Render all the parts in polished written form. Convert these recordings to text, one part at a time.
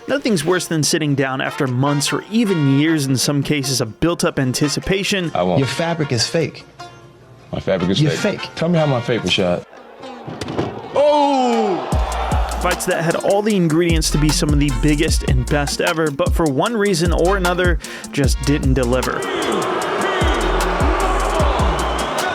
Nothing's worse than sitting down after months or even years in some cases of built-up anticipation. Your fabric is fake. My fabric is You're fake. fake. Tell me how my fake was shot. Oh! Fights that had all the ingredients to be some of the biggest and best ever, but for one reason or another, just didn't deliver.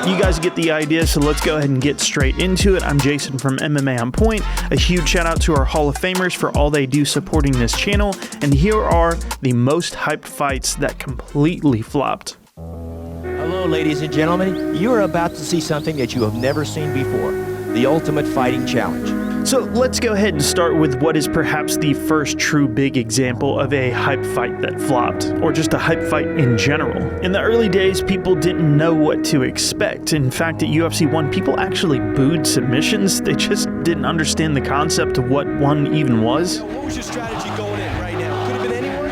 You guys get the idea, so let's go ahead and get straight into it. I'm Jason from MMA On Point. A huge shout out to our Hall of Famers for all they do supporting this channel, and here are the most hyped fights that completely flopped. Hello, ladies and gentlemen. You are about to see something that you have never seen before, the Ultimate Fighting Challenge. So let's go ahead and start with what is perhaps the first true big example of a hype fight that flopped, or just a hype fight in general. In the early days, people didn't know what to expect. In fact, at UFC 1, people actually booed submissions. They just didn't understand the concept of what one even was. What was your strategy going in right now? Could have been anyone?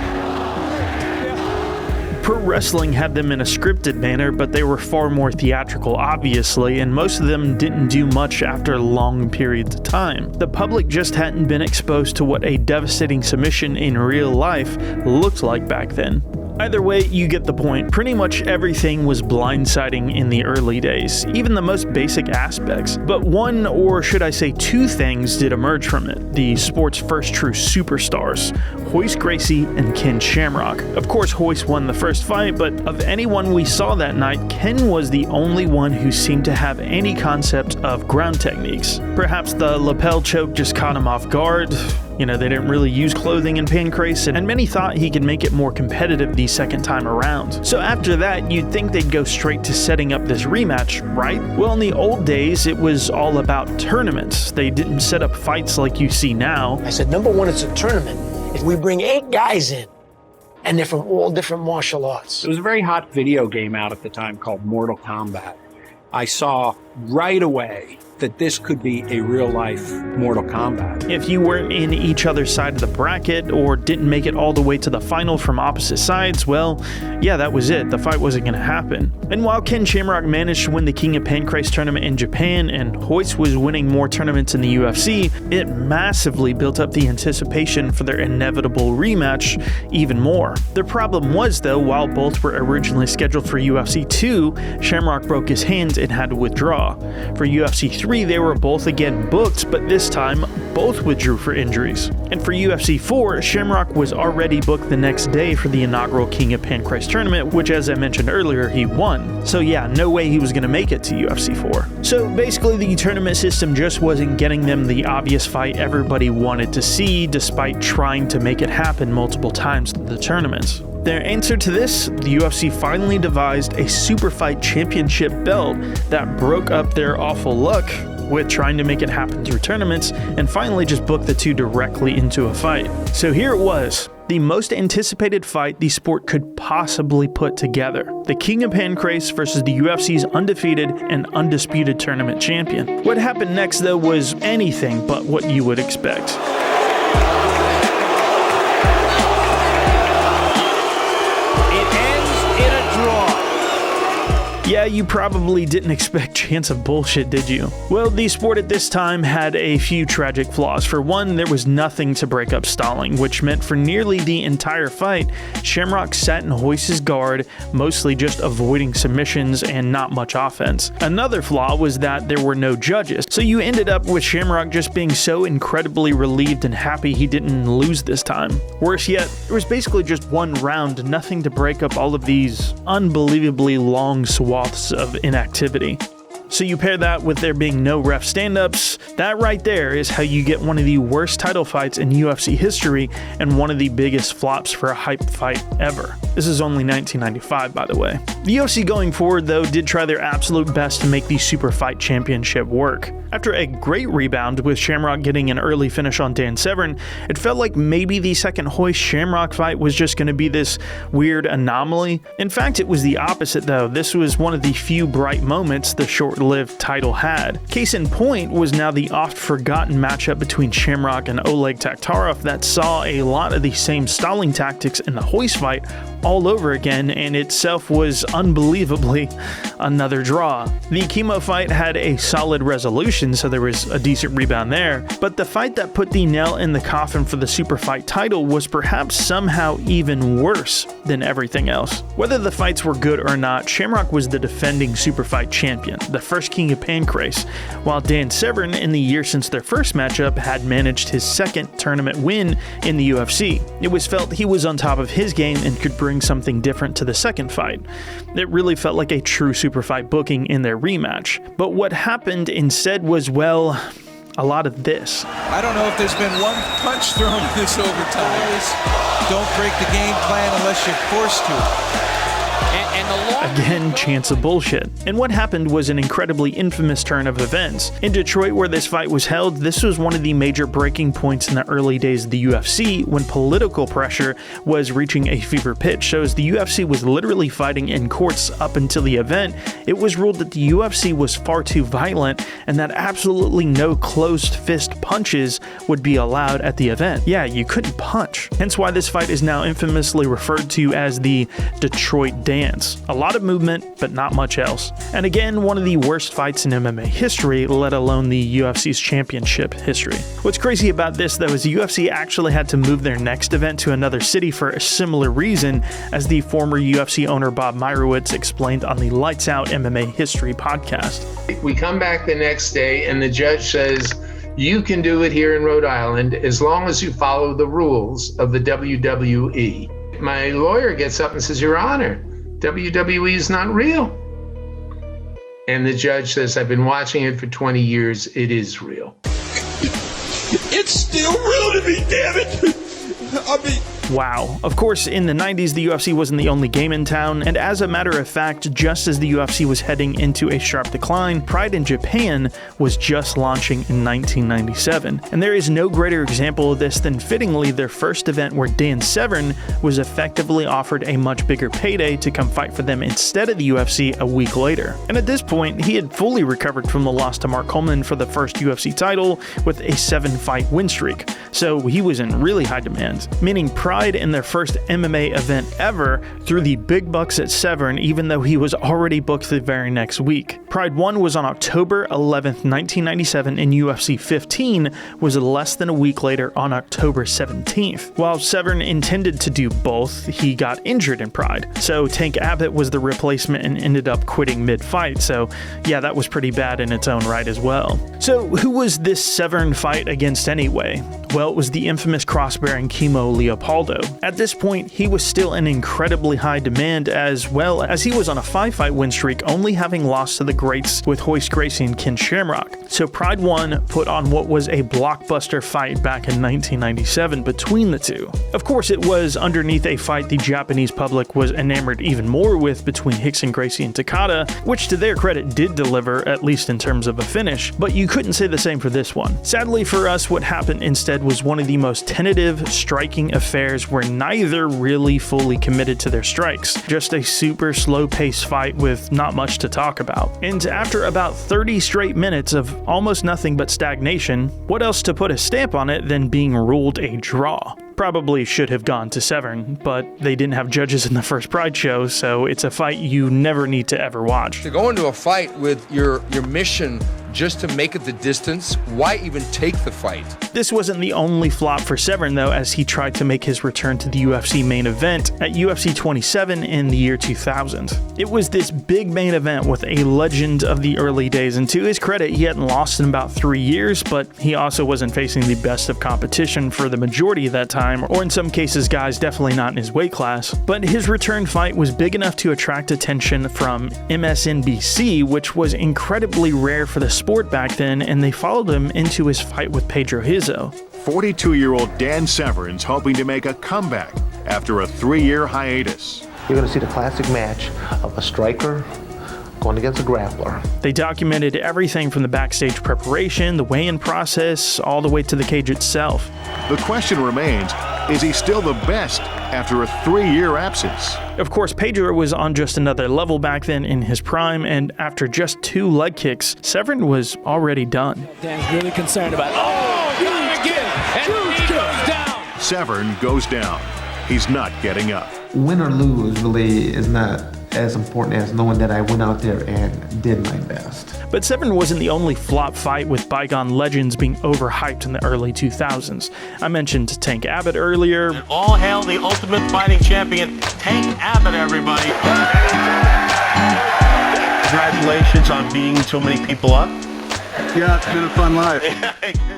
Pro wrestling had them in a scripted manner, but they were far more theatrical, obviously, and most of them didn't do much after long periods of time. The public just hadn't been exposed to what a devastating submission in real life looked like back then. Either way, you get the point. Pretty much everything was blindsiding in the early days, even the most basic aspects. But one, or should I say two things did emerge from it. The sport's first true superstars, Royce Gracie and Ken Shamrock. Of course, Royce won the first fight, but of anyone we saw that night, Ken was the only one who seemed to have any concept of ground techniques. Perhaps the lapel choke just caught him off guard. You know, they didn't really use clothing in Pancrase, and many thought he could make it more competitive the second time around. So after that, you'd think they'd go straight to setting up this rematch, right? Well, in the old days, it was all about tournaments. They didn't set up fights like you see now. I said, number one, it's a tournament. If we bring 8 guys in, and they're from all different martial arts. There was a very hot video game out at the time called Mortal Kombat. I saw right away that this could be a real-life Mortal Kombat. If you weren't in each other's side of the bracket or didn't make it all the way to the final from opposite sides, well, yeah, that was it. The fight wasn't going to happen. And while Ken Shamrock managed to win the King of Pancrase tournament in Japan and Royce was winning more tournaments in the UFC, it massively built up the anticipation for their inevitable rematch even more. The problem was, though, while both were originally scheduled for UFC 2, Shamrock broke his hand and had to withdraw. For UFC 3, they were both again booked, but this time both withdrew for injuries. And for UFC 4, Shamrock was already booked the next day for the inaugural King of Pancrase tournament, which, as I mentioned earlier, he won. So yeah, no way he was going to make it to UFC 4. So basically, the tournament system just wasn't getting them the obvious fight everybody wanted to see, despite trying to make it happen multiple times in the tournaments. Their answer to this, the UFC finally devised a Super Fight Championship belt that broke up their awful luck with trying to make it happen through tournaments and finally just booked the two directly into a fight. So here it was, the most anticipated fight the sport could possibly put together. The King of Pancrase versus the UFC's undefeated and undisputed tournament champion. What happened next, though, was anything but what you would expect. Yeah, you probably didn't expect chance of bullshit, did you? Well, the sport at this time had a few tragic flaws. For one, there was nothing to break up stalling, which meant for nearly the entire fight, Shamrock sat in Royce's guard, mostly just avoiding submissions and not much offense. Another flaw was that there were no judges, so you ended up with Shamrock just being so incredibly relieved and happy he didn't lose this time. Worse yet, there was basically just one round, nothing to break up all of these unbelievably long swaths of inactivity. So you pair that with there being no ref stand-ups, that right there is how you get one of the worst title fights in UFC history and one of the biggest flops for a hype fight ever. This is only 1995, by the way. The UFC going forward, though, did try their absolute best to make the Super Fight Championship work. After a great rebound with Shamrock getting an early finish on Dan Severn, it felt like maybe the second Royce-Shamrock fight was just going to be this weird anomaly. In fact, it was the opposite, though. This was one of the few bright moments the short short-lived title had. Case in point was now the oft-forgotten matchup between Shamrock and Oleg Taktarov that saw a lot of the same stalling tactics in the hoist fight all over again, and itself was unbelievably another draw. The chemo fight had a solid resolution, so there was a decent rebound there, but the fight that put the nail in the coffin for the super fight title was perhaps somehow even worse than everything else. Whether the fights were good or not, Shamrock was the defending super fight champion, the first King of Pancrase, while Dan Severn, in the year since their first matchup, had managed his second tournament win in the UFC. It was felt he was on top of his game and could bring something different to the second fight. It really felt like a true super fight booking in their rematch. But what happened instead was, well, a lot of this. I don't know if there's been one punch thrown in this overtime. Don't break the game plan unless you're forced to. Again, chance of bullshit. And what happened was an incredibly infamous turn of events. In Detroit, where this fight was held, this was one of the major breaking points in the early days of the UFC when political pressure was reaching a fever pitch. So as the UFC was literally fighting in courts up until the event, it was ruled that the UFC was far too violent and that absolutely no closed fist punches would be allowed at the event. Yeah, you couldn't punch. Hence why this fight is now infamously referred to as the Detroit Dance. A lot of movement, but not much else. And again, one of the worst fights in MMA history, let alone the UFC's championship history. What's crazy about this, though, is the UFC actually had to move their next event to another city for a similar reason, as the former UFC owner Bob Meyrowitz explained on the Lights Out MMA History podcast. We come back the next day and the judge says, you can do it here in Rhode Island as long as you follow the rules of the WWE. My lawyer gets up and says, Your Honor, WWE is not real. And the judge says, I've been watching it for 20 years. It is real. It's still real to me, damn it. I mean, Wow. Of course, in the 90s, the UFC wasn't the only game in town, and as a matter of fact, just as the UFC was heading into a sharp decline, Pride in Japan was just launching in 1997. And there is no greater example of this than fittingly their first event where Dan Severn was effectively offered a much bigger payday to come fight for them instead of the UFC a week later. And at this point, he had fully recovered from the loss to Mark Coleman for the first UFC title with a 7-fight win streak. So he was in really high demand, meaning Pride in their first MMA event ever threw the big bucks at Severn even though he was already booked the very next week. Pride 1 was on October 11th, 1997, and UFC 15 was less than a week later on October 17th. While Severn intended to do both, he got injured in Pride. So Tank Abbott was the replacement and ended up quitting mid-fight. So yeah, that was pretty bad in its own right as well. So who was this Severn fight against anyway? Well, it was the infamous cross-bearing Chemo Leopoldo. At this point, he was still in incredibly high demand as well, as he was on a 5-fight win streak, only having lost to the greats with Royce Gracie and Ken Shamrock. So Pride 1 put on what was a blockbuster fight back in 1997 between the two. Of course, it was underneath a fight the Japanese public was enamored even more with between Rickson Gracie and Takada, which to their credit did deliver, at least in terms of a finish, but you couldn't say the same for this one. Sadly for us, what happened instead was one of the most tentative, striking affairs where neither really fully committed to their strikes. Just a super slow-paced fight with not much to talk about. And after about 30 straight minutes of almost nothing but stagnation, what else to put a stamp on it than being ruled a draw? Probably should have gone to Severn, but they didn't have judges in the first Pride show, so it's a fight you never need to ever watch. To go into a fight with your mission just to make it the distance, why even take the fight? This wasn't the only flop for Severn, though, as he tried to make his return to the UFC main event at UFC 27 in the year 2000. It was this big main event with a legend of the early days, and to his credit, he hadn't lost in about 3 years, but he also wasn't facing the best of competition for the majority of that time, or in some cases, guys definitely not in his weight class. But his return fight was big enough to attract attention from MSNBC, which was incredibly rare for the sport back then, and they followed him into his fight with Pedro Rizzo. 42-year-old Dan Severn's hoping to make a comeback after a 3-year hiatus. You're going to see the classic match of a striker going against a grappler. They documented everything from the backstage preparation, the weigh-in process, all the way to the cage itself. The question remains, Is he still the best after a 3-year absence? Of course, Pedro was on just another level back then in his prime, and after just 2 leg kicks, Severin was already done. Dan's really concerned about it. Oh, not again! And he goes down! Severin goes down. He's not getting up. Win or lose really is not as important as knowing that I went out there and did my best. But Severin wasn't the only flop fight, with bygone legends being overhyped in the early 2000s. I mentioned Tank Abbott earlier. And all hail the Ultimate Fighting Champion, Tank Abbott, everybody. Congratulations on beating so many people up. Yeah, it's been a fun life.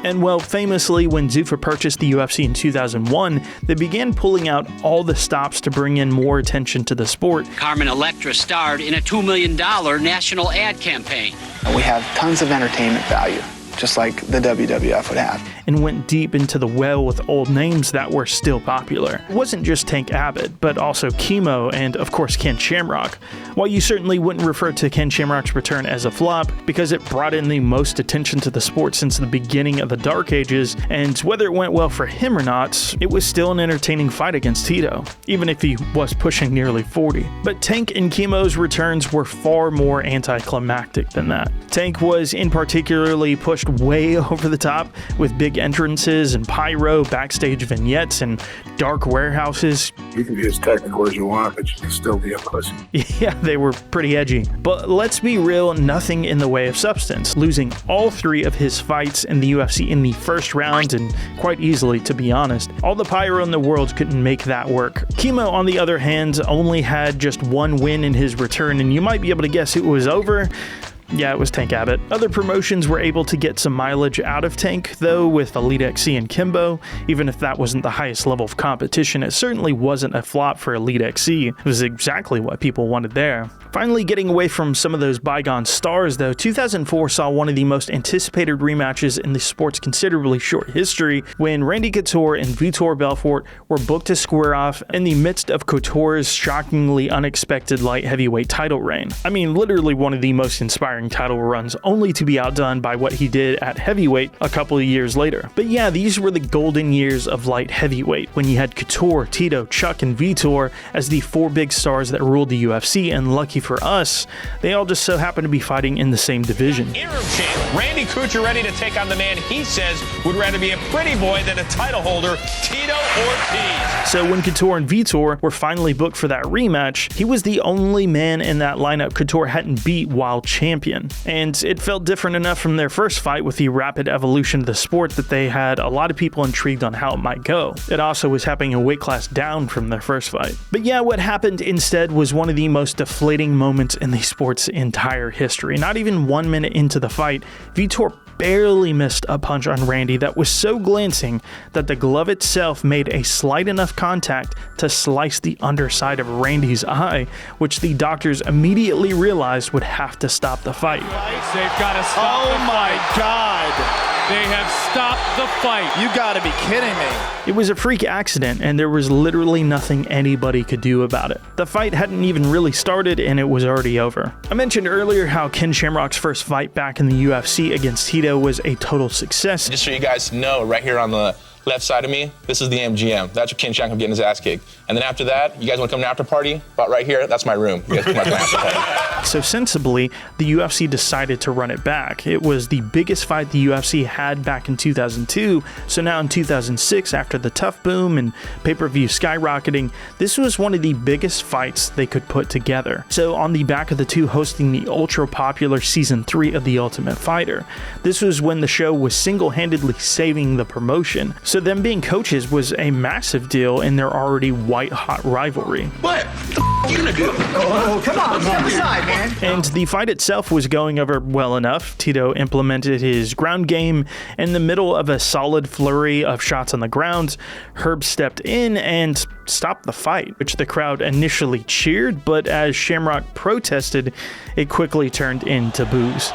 And well, famously, when Zuffa purchased the UFC in 2001, they began pulling out all the stops to bring in more attention to the sport. Carmen Electra starred in a $2 million national ad campaign. We have tons of entertainment value, just like the WWF would have. And went deep into the well with old names that were still popular. It wasn't just Tank Abbott, but also Chemo and, of course, Ken Shamrock. While you certainly wouldn't refer to Ken Shamrock's return as a flop, because it brought in the most attention to the sport since the beginning of the Dark Ages, and whether it went well for him or not, it was still an entertaining fight against Tito, even if he was pushing nearly 40. But Tank and Chemo's returns were far more anticlimactic than that. Tank was in particularly pushed way over the top, with big entrances and pyro, backstage vignettes, and dark warehouses. You can be as technical as you want, but you can still be a pussy. Yeah, they were pretty edgy. But let's be real, nothing in the way of substance, losing all 3 of his fights in the UFC in the first round, and quite easily, to be honest. All the pyro in the world couldn't make that work. Chemo, on the other hand, only had just 1 win in his return, and you might be able to guess who it was over. Yeah, it was Tank Abbott. Other promotions were able to get some mileage out of Tank, though, with Elite XC and Kimbo. Even if that wasn't the highest level of competition, it certainly wasn't a flop for Elite XC. It was exactly what people wanted there. Finally, getting away from some of those bygone stars, though, 2004 saw one of the most anticipated rematches in the sport's considerably short history, when Randy Couture and Vitor Belfort were booked to square off in the midst of Couture's shockingly unexpected light heavyweight title reign. I mean, literally one of the most inspiring title runs, only to be outdone by what he did at heavyweight a couple of years later. But yeah, these were the golden years of light heavyweight, when you had Couture, Tito, Chuck, and Vitor as the 4 big stars that ruled the UFC, and lucky for us, they all just so happen to be fighting in the same division. Interim champ Randy Couture ready to take on the man he says would rather be a pretty boy than a title holder, Tito Ortiz. So when Couture and Vitor were finally booked for that rematch, he was the only man in that lineup Couture hadn't beat while champion. And it felt different enough from their first fight with the rapid evolution of the sport that they had a lot of people intrigued on how it might go. It also was happening a weight class down from their first fight. But yeah, what happened instead was one of the most deflating moments in the sport's entire history. Not even 1 minute into the fight, Vitor barely missed a punch on Randy that was so glancing that the glove itself made a slight enough contact to slice the underside of Randy's eye, which the doctors immediately realized would have to stop the fight. They've got to stop the fight. Oh my God! They have stopped the fight. You gotta be kidding me. It was a freak accident, and there was literally nothing anybody could do about it. The fight hadn't even really started, and it was already over. I mentioned earlier how Ken Shamrock's first fight back in the UFC against Tito was a total success. Just so you guys know, right here on the left side of me, this is the MGM. That's where Ken Shamrock getting his ass kicked. And then after that, you guys want to come to an after party? About right here, that's my room. You guys come to my after party. So sensibly, the UFC decided to run it back. It was the biggest fight the UFC had back in 2002, so now in 2006, after the Tough boom and pay-per-view skyrocketing, this was one of the biggest fights they could put together. So on the back of the 2 hosting the ultra-popular Season 3 of The Ultimate Fighter, this was when the show was single-handedly saving the promotion. So them being coaches was a massive deal in their already white-hot rivalry. What the f*** you gonna do? Oh, come on, step aside, man. And the fight itself was going over well enough. Tito implemented his ground game. In the middle of a solid flurry of shots on the ground, Herb stepped in and stopped the fight, which the crowd initially cheered, but as Shamrock protested, it quickly turned into boos.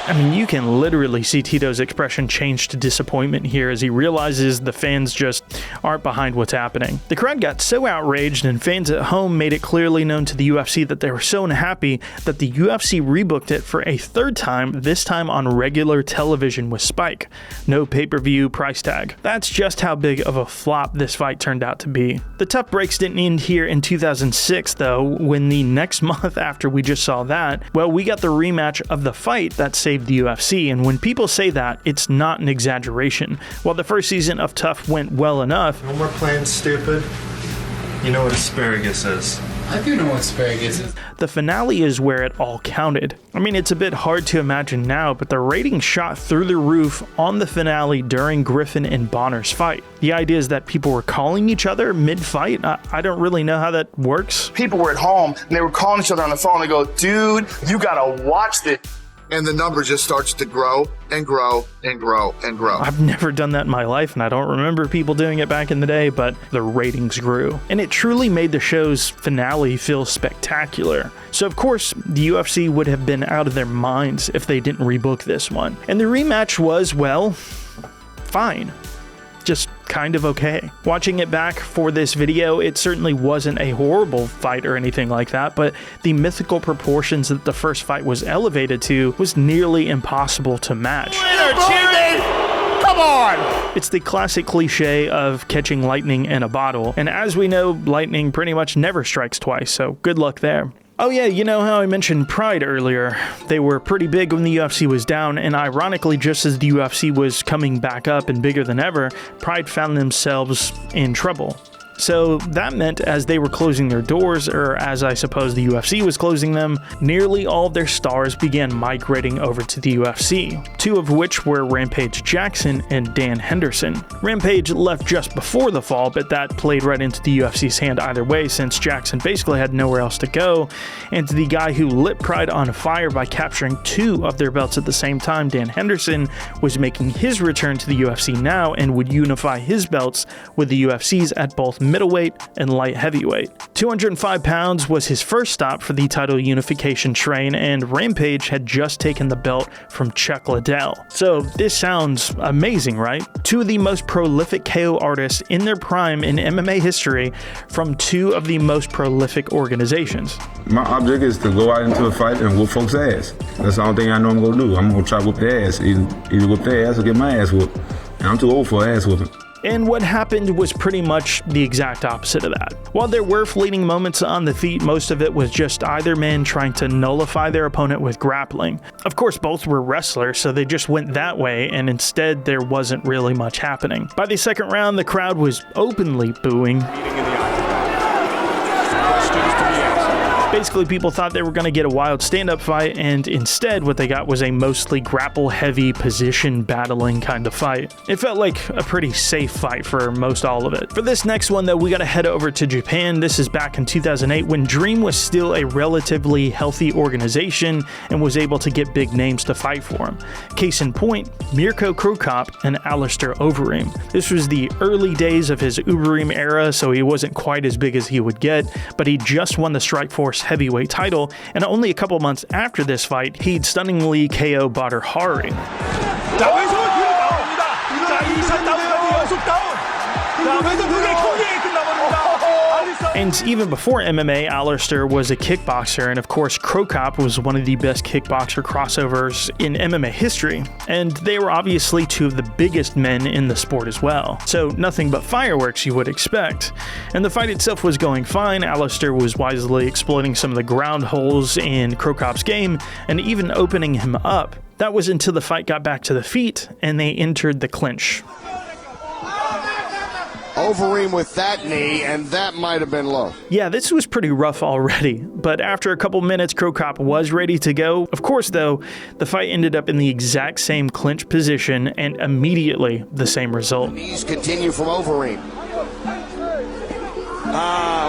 I mean, you can literally see Tito's expression change to disappointment here as he realizes the fans just aren't behind what's happening. The crowd got so outraged, and fans at home made it clearly known to the UFC that they were so unhappy that the UFC rebooked it for a third time, this time on regular television with Spike. No pay-per-view price tag. That's just how big of a flop this fight turned out to be. The tough breaks didn't end here in 2006, though, when the next month after we just saw that, well, we got the rematch of the fight that saved the UFC, and when people say that, it's not an exaggeration. While the first season of Tough went well enough, no more playing stupid. You know what asparagus is. I do know what asparagus is. The finale is where it all counted. I mean, it's a bit hard to imagine now, but the ratings shot through the roof on the finale during Griffin and Bonner's fight. The idea is that people were calling each other mid-fight. I don't really know how that works. People were at home and they were calling each other on the phone. They go, dude, you gotta watch this. And the number just starts to grow and grow and grow and grow. I've never done that in my life, and I don't remember people doing it back in the day, but the ratings grew. And it truly made the show's finale feel spectacular. So of course, the UFC would have been out of their minds if they didn't rebook this one. And the rematch was, well, fine. Just kind of okay. Watching it back for this video, it certainly wasn't a horrible fight or anything like that, but the mythical proportions that the first fight was elevated to was nearly impossible to match. Come on! It's the classic cliche of catching lightning in a bottle, and as we know, lightning pretty much never strikes twice, so good luck there. Oh yeah, you know how I mentioned Pride earlier? They were pretty big when the UFC was down, and ironically, just as the UFC was coming back up and bigger than ever, Pride found themselves in trouble. So that meant as they were closing their doors, or as I suppose the UFC was closing them, nearly all of their stars began migrating over to the UFC, two of which were Rampage Jackson and Dan Henderson. Rampage left just before the fall, but that played right into the UFC's hand either way, since Jackson basically had nowhere else to go, and the guy who lit Pride on fire by capturing two of their belts at the same time, Dan Henderson, was making his return to the UFC now and would unify his belts with the UFC's at both middleweight and light heavyweight. 205 pounds was his first stop for the title unification train, and Rampage had just taken the belt from Chuck Liddell. So this sounds amazing, right? Two of the most prolific KO artists in their prime in MMA history from two of the most prolific organizations. My object is to go out into a fight and whoop folks' ass. That's the only thing I know I'm gonna do. I'm gonna try to whoop their ass. Either whoop their ass or get my ass whooped. And I'm too old for ass whooping. And what happened was pretty much the exact opposite of that. While there were fleeting moments on the feet, most of it was just either man trying to nullify their opponent with grappling. Of course, both were wrestlers, so they just went that way, and instead there wasn't really much happening. By the second round, the crowd was openly booing. Basically, people thought they were going to get a wild stand-up fight, and instead what they got was a mostly grapple-heavy position battling kind of fight. It felt like a pretty safe fight for most all of it. For this next one, though, we got to head over to Japan. This is back in 2008 when Dream was still a relatively healthy organization and was able to get big names to fight for him. Case in point, Mirko Cro Cop and Alistair Overeem. This was the early days of his Overeem era, so he wasn't quite as big as he would get, but he just won the Strikeforce heavyweight title, and only a couple months after this fight, he'd stunningly KO Badr Hari. And even before MMA, Alistair was a kickboxer, and of course Cro Cop was one of the best kickboxer crossovers in MMA history, and they were obviously two of the biggest men in the sport as well. So nothing but fireworks you would expect. And the fight itself was going fine. Alistair was wisely exploiting some of the ground holes in Cro Cop's game and even opening him up. That was until the fight got back to the feet and they entered the clinch. Overeem with that knee, and that might have been low. Yeah, this was pretty rough already, but after a couple minutes, Cro Cop was ready to go. Of course, though, the fight ended up in the exact same clinch position and immediately the same result. Knees continue from Overeem.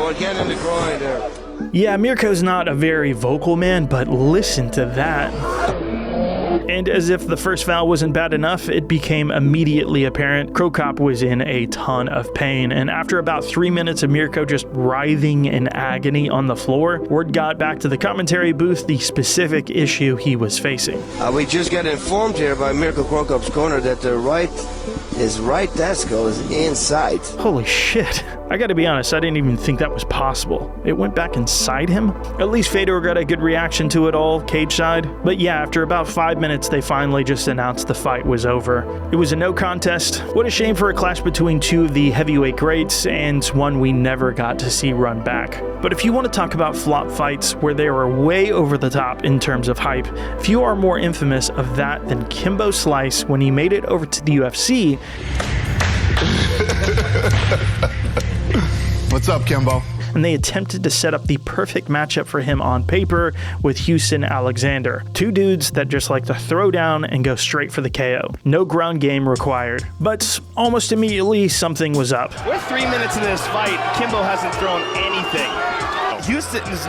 We're getting the groin there. Yeah, Mirko's not a very vocal man, but listen to that. And as if the first foul wasn't bad enough, it became immediately apparent Cro Cop was in a ton of pain, and after about 3 minutes of Mirko just writhing in agony on the floor, word got back to the commentary booth the specific issue he was facing. We just got informed here by Mirko Cro Cop's corner that his right testicle is inside. Holy shit. I gotta be honest, I didn't even think that was possible. It went back inside him? At least Fedor got a good reaction to it all, cage side. But yeah, after about 5 minutes, they finally just announced the fight was over. It was a no contest. What a shame for a clash between two of the heavyweight greats, and one we never got to see run back. But if you want to talk about flop fights where they were way over the top in terms of hype, few are more infamous of that than Kimbo Slice when he made it over to the UFC. What's up, Kimbo? And they attempted to set up the perfect matchup for him on paper with Houston Alexander. Two dudes that just like to throw down and go straight for the KO. No ground game required. But almost immediately, something was up. We're 3 minutes into this fight. Kimbo hasn't thrown anything. Houston is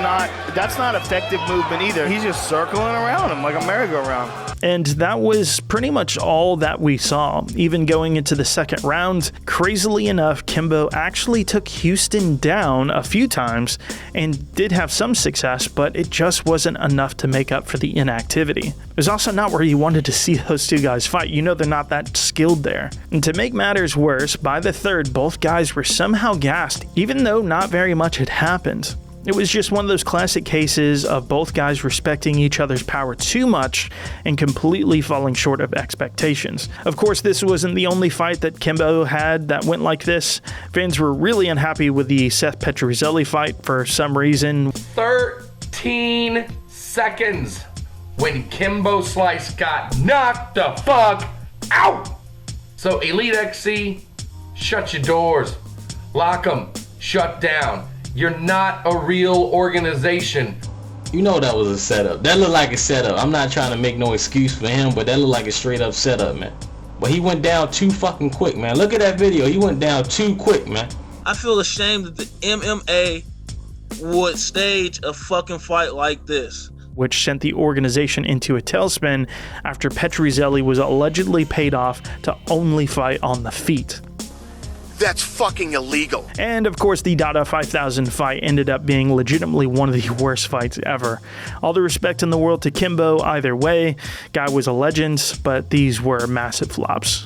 that's not effective movement either. He's just circling around him like a merry-go-round. And that was pretty much all that we saw. Even going into the second round, crazily enough, Kimbo actually took Houston down a few times and did have some success, but it just wasn't enough to make up for the inactivity. It was also not where you wanted to see those two guys fight. You know they're not that skilled there. And to make matters worse, by the third, both guys were somehow gassed, even though not very much had happened. It was just one of those classic cases of both guys respecting each other's power too much and completely falling short of expectations. Of course, this wasn't the only fight that Kimbo had that went like this. Fans were really unhappy with the Seth Petruzzelli fight for some reason. 13 seconds when Kimbo Slice got knocked the fuck out. So Elite XC, shut your doors, lock them, shut down. You're not a real organization. You know that was a setup. That looked like a setup. I'm not trying to make no excuse for him, but that looked like a straight up setup, man. But he went down too fucking quick, man. Look at that video. He went down too quick, man. I feel ashamed that the MMA would stage a fucking fight like this. Which sent the organization into a tailspin after Petruzzelli was allegedly paid off to only fight on the feet. That's fucking illegal. And of course, the Dada 5000 fight ended up being legitimately one of the worst fights ever. All the respect in the world to Kimbo either way. Guy was a legend, but these were massive flops.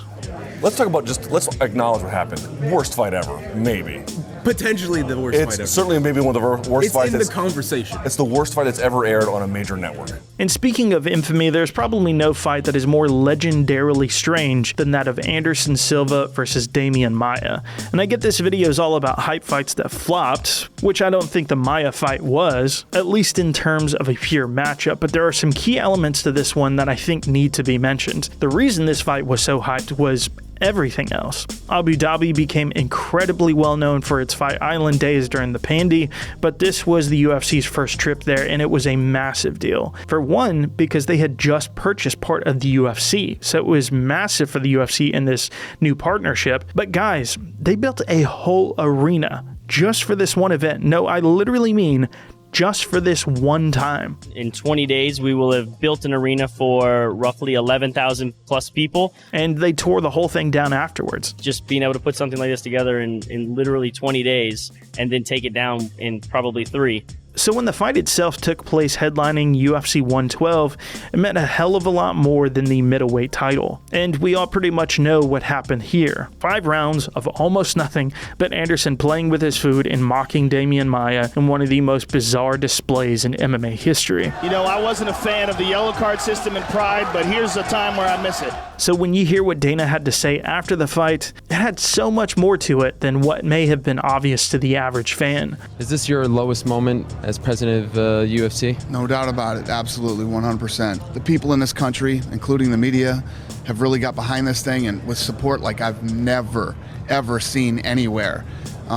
Let's talk about let's acknowledge what happened. Worst fight ever, maybe. Potentially the worst fight ever. It's certainly maybe one of the worst fights. It's in the conversation. It's the worst fight that's ever aired on a major network. And speaking of infamy, there's probably no fight that is more legendarily strange than that of Anderson Silva versus Damian Maia. And I get this video is all about hype fights that flopped, which I don't think the Maia fight was, at least in terms of a pure matchup, but there are some key elements to this one that I think need to be mentioned. The reason this fight was so hyped was everything else. Abu Dhabi became incredibly well known for its Fight Island days during the Pandy, but this was the UFC's first trip there, and it was a massive deal. For one, because they had just purchased part of the UFC, so it was massive for the UFC in this new partnership. But guys, they built a whole arena just for this one event. No, I literally mean just for this one time. In 20 days, we will have built an arena for roughly 11,000 plus people. And they tore the whole thing down afterwards. Just being able to put something like this together in literally 20 days and then take it down in probably 3. So when the fight itself took place headlining UFC 112, it meant a hell of a lot more than the middleweight title. And we all pretty much know what happened here. 5 rounds of almost nothing but Anderson playing with his food and mocking Damian Maia in one of the most bizarre displays in MMA history. You know, I wasn't a fan of the yellow card system in Pride, but here's a time where I miss it. So when you hear what Dana had to say after the fight, it had so much more to it than what may have been obvious to the average fan. Is this your lowest moment as president of UFC? No doubt about it, absolutely, 100%. The people in this country, including the media, have really got behind this thing and with support like I've never, ever seen anywhere. You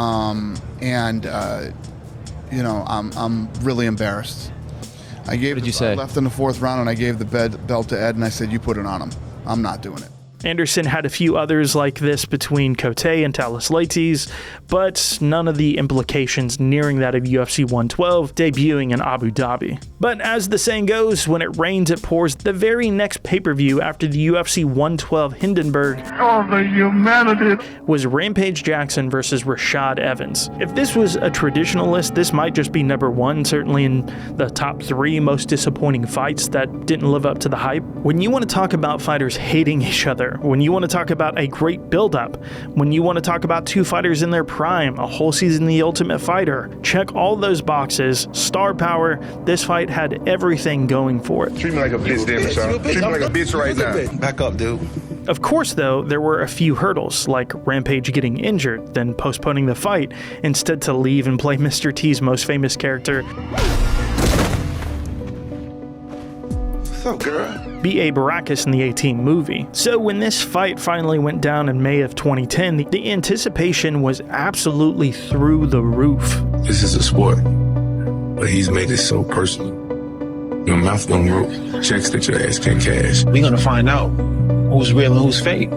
know, I'm really embarrassed. What did you say? I left in the 4th round and I gave the belt to Ed and I said, you put it on him. I'm not doing it. Anderson had a few others like this between Cote and Talis Leites, but none of the implications nearing that of UFC 112 debuting in Abu Dhabi. But as the saying goes, when it rains it pours. The very next pay-per-view after the UFC 112 Hindenburg was Rampage Jackson versus Rashad Evans. If this was a traditional list, this might just be number one, certainly in the top 3 most disappointing fights that didn't live up to the hype. When you want to talk about fighters hating each other, when you want to talk about a great build-up, when you want to talk about 2 fighters in their prime, a whole season The Ultimate Fighter, check all those boxes, star power, this fight had everything going for it. Treat me like a bitch, damn it, son. Treat me like a bitch right now. Back up, dude. Of course, though, there were a few hurdles, like Rampage getting injured, then postponing the fight, instead to leave and play Mr. T's most famous character, What's up, girl? B.A. Baracus in the A-Team movie. So when this fight finally went down in May of 2010, the anticipation was absolutely through the roof. This is a sport, but he's made it so personal. Your mouth don't rope checks that your ass can't cash. We're gonna find out who's real and who's fake.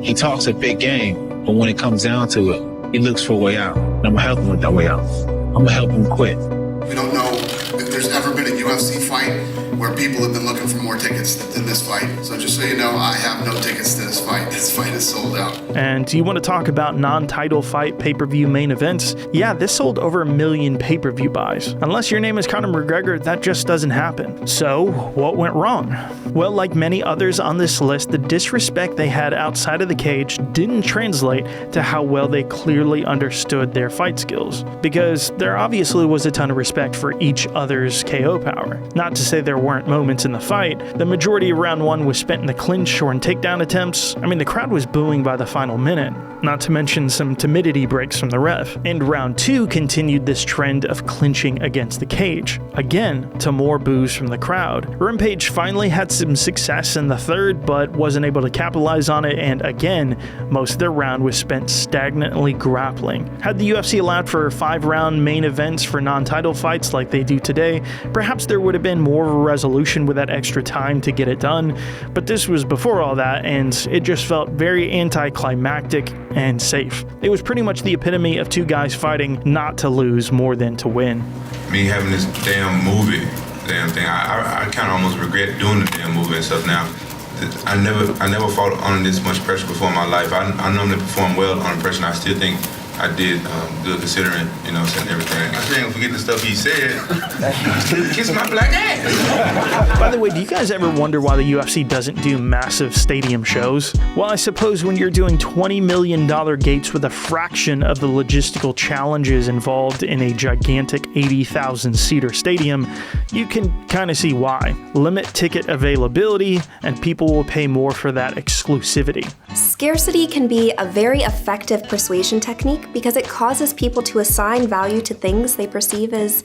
He talks a big game, but when it comes down to it, he looks for a way out. And I'm gonna help him with that way out. I'm gonna help him quit. We don't know if there's ever been a UFC fight where people have been looking for more tickets than this fight. So just so you know, I have no tickets to this fight. This fight is sold out. And you want to talk about non-title fight pay-per-view main events? Yeah, this sold over 1 million pay-per-view buys. Unless your name is Conor McGregor, that just doesn't happen. So, what went wrong? Well, like many others on this list, the disrespect they had outside of the cage didn't translate to how well they clearly understood their fight skills. Because there obviously was a ton of respect for each other's KO power. Not to say there weren't moments in the fight. The majority of round 1 was spent in the clinch or in takedown attempts. I mean, the crowd was booing by the final minute, not to mention some timidity breaks from the ref. And round 2 continued this trend of clinching against the cage, again to more boos from the crowd. Rampage finally had some success in the third, but wasn't able to capitalize on it, and again, most of their round was spent stagnantly grappling. Had the UFC allowed for 5-round main events for non-title fights like they do today, perhaps there would have been more of a resolution with that extra time to get it done, but this was before all that, and it just felt very anticlimactic and safe. It was pretty much the epitome of 2 guys fighting not to lose more than to win. Me having this damn thing, I kind of almost regret doing the damn movie and stuff now. I never fought under this much pressure before in my life. I normally perform well under pressure, and I still think I did good considering, everything. I still ain't forget the stuff he said. Kiss my black ass. By the way, do you guys ever wonder why the UFC doesn't do massive stadium shows? Well, I suppose when you're doing $20 million gates with a fraction of the logistical challenges involved in a gigantic 80,000-seater stadium, you can kind of see why. Limit ticket availability, and people will pay more for that exclusivity. Scarcity can be a very effective persuasion technique because it causes people to assign value to things they perceive as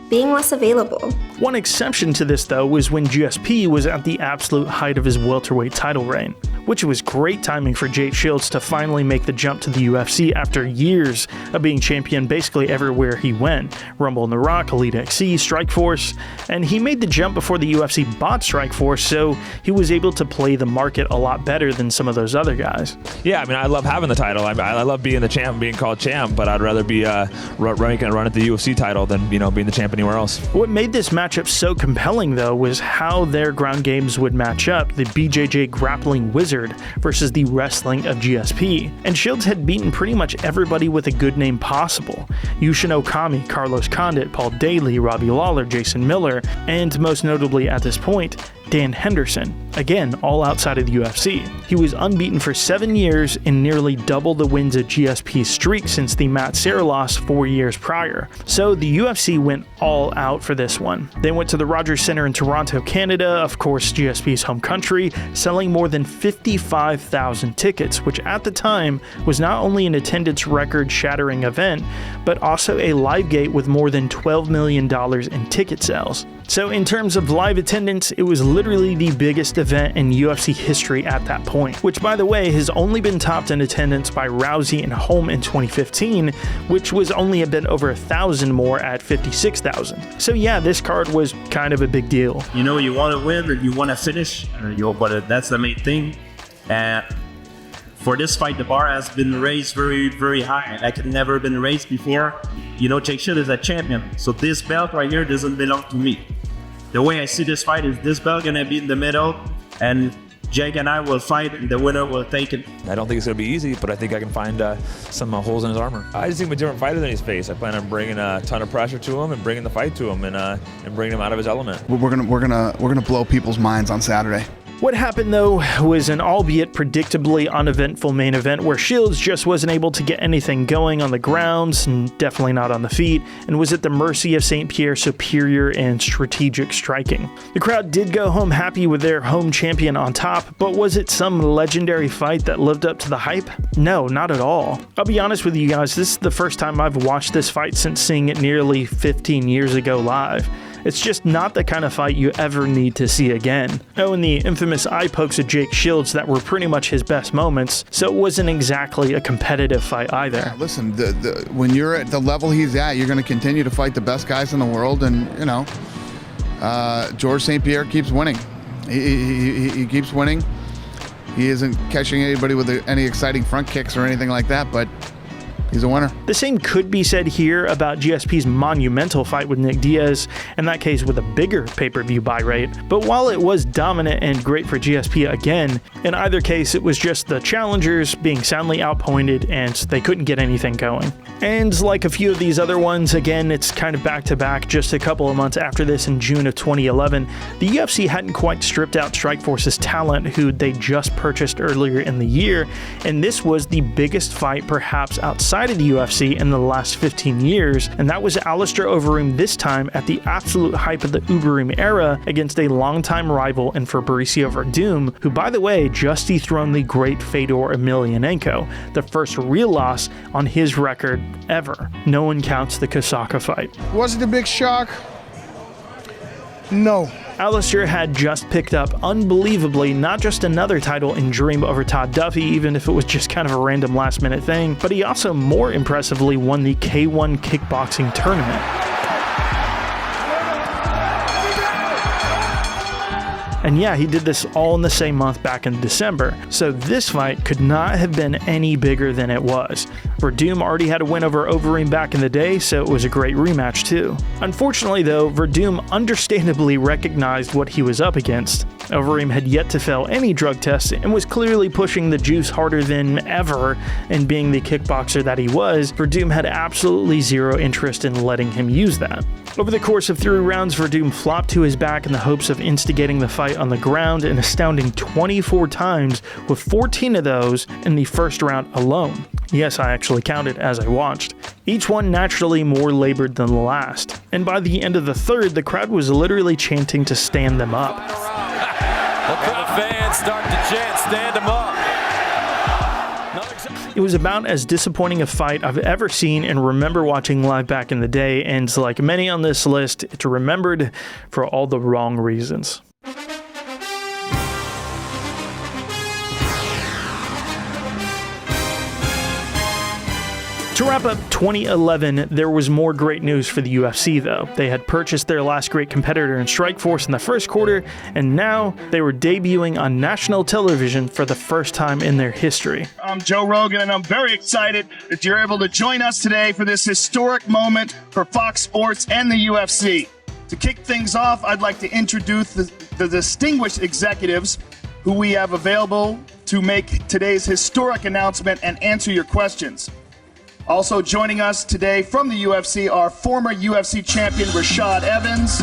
being less available. One exception to this, though, was when GSP was at the absolute height of his welterweight title reign, which was great timing for Jake Shields to finally make the jump to the UFC after years of being champion basically everywhere he went. Rumble in the Rock, Elite XC, Strikeforce, and he made the jump before the UFC bought Strikeforce, so he was able to play the market a lot better than some of those other guys. Yeah, I mean, I love having the title. I love being the champ, being called champ, but I'd rather be making a run at the UFC title than, being the champ anywhere else. What made this matchup so compelling, though, was how their ground games would match up, the BJJ grappling wizard versus the wrestling of GSP. And Shields had beaten pretty much everybody with a good name possible. Yushin Okami, Carlos Condit, Paul Daly, Robbie Lawler, Jason Miller, and most notably at this point, Dan Henderson, again, all outside of the UFC. He was unbeaten for 7 years and nearly double the wins of GSP's streak since the Matt Serra loss 4 years prior. So the UFC went all out for this one. They went to the Rogers Centre in Toronto, Canada, of course GSP's home country, selling more than 55,000 tickets, which at the time was not only an attendance record-shattering event, but also a live gate with more than $12 million in ticket sales. So in terms of live attendance, it was literally the biggest event in UFC history at that point, which by the way has only been topped in attendance by Rousey and Holm in 2015, which was only a bit over 1,000 more at 56,000. So yeah, this card was kind of a big deal. You want to win or you want to finish, but that's the main thing. And For this fight, the bar has been raised very, very high, like it never been raised before. You know, Jake Shield is a champion, so this belt right here doesn't belong to me. The way I see this fight is this belt gonna be in the middle, and Jake and I will fight, and the winner will take it. I don't think it's going to be easy, but I think I can find some holes in his armor. I just think I'm a different fighter than he's faced. I plan on bringing a ton of pressure to him and bringing the fight to him and bringing him out of his element. We're gonna blow people's minds on Saturday. What happened, though, was an albeit predictably uneventful main event where Shields just wasn't able to get anything going on the grounds, and definitely not on the feet, and was at the mercy of St. Pierre's superior and strategic striking. The crowd did go home happy with their home champion on top, but was it some legendary fight that lived up to the hype? No, not at all. I'll be honest with you guys, this is the first time I've watched this fight since seeing it nearly 15 years ago live. It's just not the kind of fight you ever need to see again. Oh, and the infamous eye pokes of Jake Shields that were pretty much his best moments, so it wasn't exactly a competitive fight either. Yeah, listen, when you're at the level he's at, you're going to continue to fight the best guys in the world, and, you know, George St. Pierre keeps winning. He keeps winning. He isn't catching anybody with any exciting front kicks or anything like that, but he's a winner. The same could be said here about GSP's monumental fight with Nick Diaz, in that case with a bigger pay-per-view buy rate. But while it was dominant and great for GSP again, in either case it was just the challengers being soundly outpointed and they couldn't get anything going. And like a few of these other ones, again, it's kind of back-to-back. Just a couple of months after this, in June of 2011, the UFC hadn't quite stripped out Strikeforce's talent, who they just purchased earlier in the year, and this was the biggest fight perhaps outside of the UFC in the last 15 years, and that was Alistair Overeem, this time at the absolute hype of the Ubereem era, against a longtime rival in Fabricio Verdum, who, by the way, just dethroned the great Fedor Emelianenko, the first real loss on his record ever. No one counts the Kosaka fight. Was it a big shock? No. Alistair had just picked up, unbelievably, not just another title in Dream over Todd Duffy, even if it was just kind of a random last-minute thing, but he also, more impressively, won the K1 kickboxing tournament. And yeah, he did this all in the same month back in December, so this fight could not have been any bigger than it was. Verdum already had a win over Overeem back in the day, so it was a great rematch too. Unfortunately though, Verdum understandably recognized what he was up against. Overeem had yet to fail any drug tests and was clearly pushing the juice harder than ever, and being the kickboxer that he was, Verdum had absolutely zero interest in letting him use that. Over the course of 3 rounds, Verdum flopped to his back in the hopes of instigating the fight on the ground an astounding 24 times, with 14 of those in the first round alone. Yes, I actually counted as I watched. Each one naturally more labored than the last, and by the end of the third, the crowd was literally chanting to stand them up. The crowd fans start to chant, stand them up. It was about as disappointing a fight I've ever seen and remember watching live back in the day, and like many on this list, it's remembered for all the wrong reasons. To wrap up 2011, there was more great news for the UFC though. They had purchased their last great competitor in Strikeforce in the first quarter, and now they were debuting on national television for the first time in their history. I'm Joe Rogan, and I'm very excited that you're able to join us today for this historic moment for Fox Sports and the UFC. To kick things off, I'd like to introduce the distinguished executives who we have available to make today's historic announcement and answer your questions. Also joining us today from the UFC are former UFC champion Rashad Evans,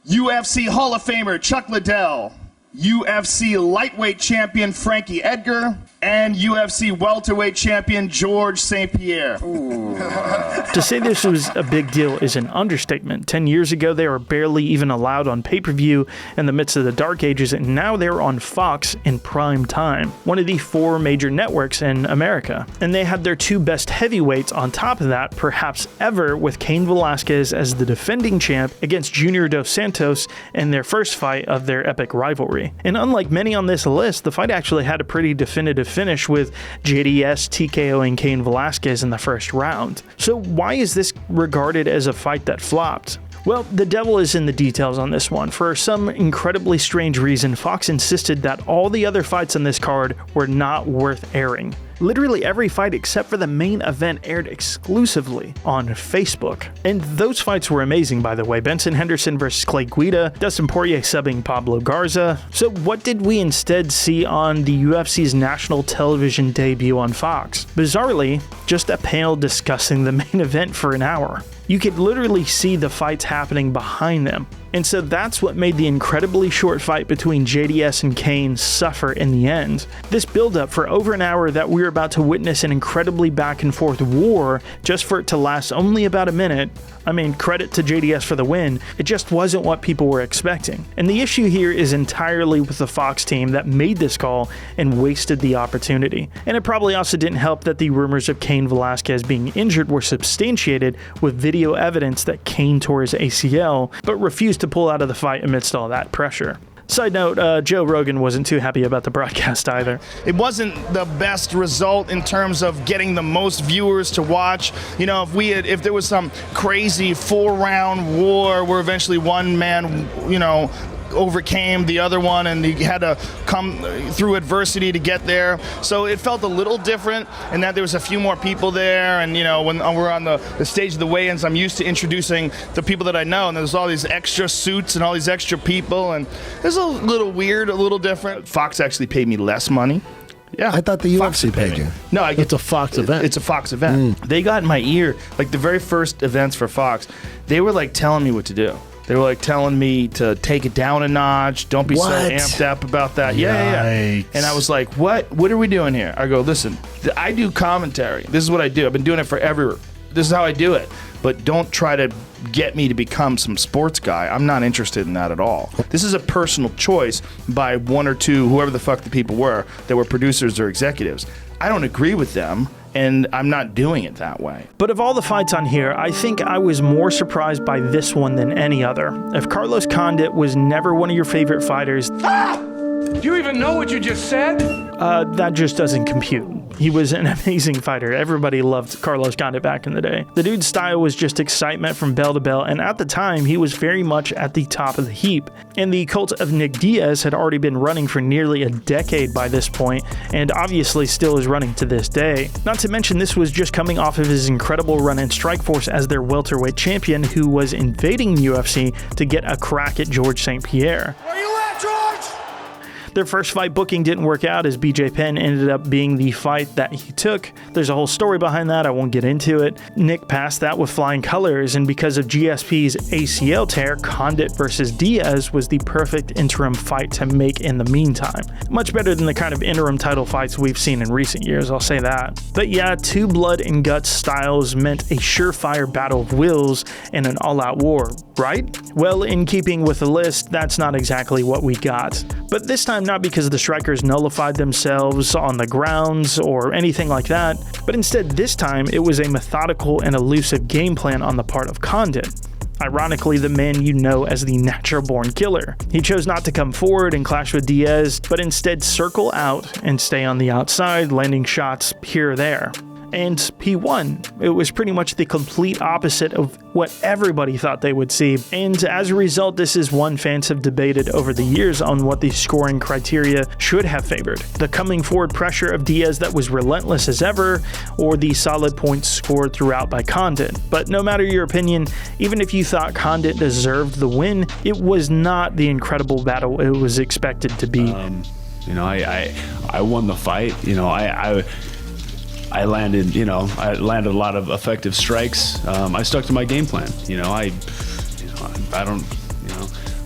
UFC Hall of Famer Chuck Liddell, UFC lightweight champion Frankie Edgar, and UFC welterweight champion George St. Pierre. To say this was a big deal is an understatement. 10 years ago, they were barely even allowed on pay-per-view in the midst of the dark ages, and now they're on Fox in prime time, one of the 4 major networks in America. And they had their 2 best heavyweights on top of that, perhaps ever, with Cain Velasquez as the defending champ against Junior Dos Santos in their first fight of their epic rivalry. And unlike many on this list, the fight actually had a pretty definitive finish, with JDS TKOing Cain Velasquez in the first round. So why is this regarded as a fight that flopped? Well, the devil is in the details on this one. For some incredibly strange reason, Fox insisted that all the other fights on this card were not worth airing. Literally every fight except for the main event aired exclusively on Facebook. And those fights were amazing, by the way. Benson Henderson versus Clay Guida, Dustin Poirier subbing Pablo Garza. So what did we instead see on the UFC's national television debut on Fox? Bizarrely, just a panel discussing the main event for an hour. You could literally see the fights happening behind them. And so that's what made the incredibly short fight between JDS and Kane suffer in the end. This build-up for over an hour that we were about to witness an incredibly back and forth war just for it to last only about a minute. I mean, credit to JDS for the win, it just wasn't what people were expecting. And the issue here is entirely with the Fox team that made this call and wasted the opportunity. And it probably also didn't help that the rumors of Cain Velasquez being injured were substantiated with video evidence that Cain tore his ACL, but refused to pull out of the fight amidst all that pressure. Side note, Joe Rogan wasn't too happy about the broadcast either. It wasn't the best result in terms of getting the most viewers to watch. You know, if there was some crazy 4-round war where eventually one man, overcame the other one and he had to come through adversity to get there. So it felt a little different in that there was a few more people there, and when we're on the stage of the weigh-ins, I'm used to introducing the people that I know, and there's all these extra suits and all these extra people, and it's a little weird, a little different. Fox actually paid me less money. Yeah, I thought the UFC paid you. No, it's a Fox event. It's a Fox event. They got in my ear, like the very first events for Fox, they were like telling me what to do. They were like telling me to take it down a notch. Don't be so amped up about that. Yeah. And I was like, what are we doing here? I go, listen, I do commentary. This is what I do. I've been doing it forever. This is how I do it. But don't try to get me to become some sports guy. I'm not interested in that at all. This is a personal choice by one or two, whoever the fuck the people were, that were producers or executives. I don't agree with them, and I'm not doing it that way. But of all the fights on here, I think I was more surprised by this one than any other. If Carlos Condit was never one of your favorite fighters, Do you even know what you just said? That just doesn't compute. He was an amazing fighter. Everybody loved Carlos Condit back in the day. The dude's style was just excitement from bell to bell, and at the time, he was very much at the top of the heap. And the cult of Nick Diaz had already been running for nearly a decade by this point, and obviously still is running to this day. Not to mention, this was just coming off of his incredible run in Strikeforce as their welterweight champion, who was invading the UFC to get a crack at George St. Pierre. Where you at, George? Their first fight booking didn't work out, as BJ Penn ended up being the fight that he took. There's a whole story behind that, I won't get into it. Nick passed that with flying colors, and because of GSP's ACL tear, Condit versus Diaz was the perfect interim fight to make in the meantime. Much better than the kind of interim title fights we've seen in recent years, I'll say that. But yeah, two blood and guts styles meant a surefire battle of wills and an all-out war, right? Well, in keeping with the list, that's not exactly what we got. But this time, not because the strikers nullified themselves on the grounds or anything like that, but instead this time it was a methodical and elusive game plan on the part of Condit. Ironically, the man you know as the natural-born killer. He chose not to come forward and clash with Diaz, but instead circle out and stay on the outside, landing shots here or there. And he won. It was pretty much the complete opposite of what everybody thought they would see. And as a result, this is one fans have debated over the years on what the scoring criteria should have favored. The coming forward pressure of Diaz that was relentless as ever, or the solid points scored throughout by Condit. But no matter your opinion, even if you thought Condit deserved the win, it was not the incredible battle it was expected to be. I won the fight. I landed a lot of effective strikes. I stuck to my game plan.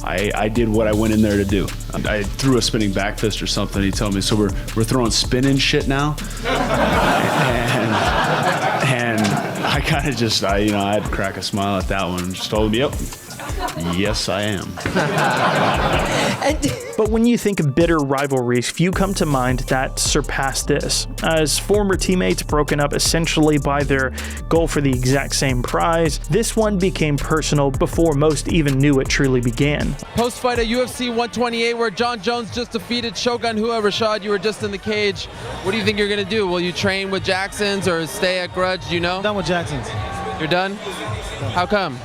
I did what I went in there to do. I threw a spinning back fist or something. He told me, so we're throwing spinning shit now. and I kind of just, I had to crack a smile at that one. Just told him, yep. Yes, I am. But when you think of bitter rivalries, few come to mind that surpass this. As former teammates broken up essentially by their goal for the exact same prize, this one became personal before most even knew it truly began. Post-fight at UFC 128 where John Jones just defeated Shogun Rua. Rashad, you were just in the cage. What do you think you're going to do? Will you train with Jackson's or stay at Grudge? Do you know? Done with Jackson's. You're done? How come?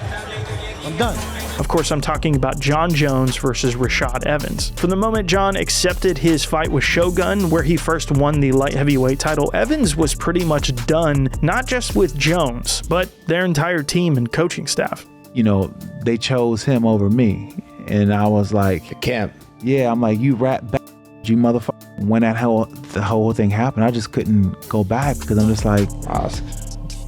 I'm done. Of course, I'm talking about Jon Jones versus Rashad Evans. From the moment Jon accepted his fight with Shogun, where he first won the light heavyweight title, Evans was pretty much done, not just with Jones, but their entire team and coaching staff. You know, they chose him over me. And I was like, Camp. Yeah, I'm like, you rat you motherfucker. When the whole thing happened, I just couldn't go back because I'm just like,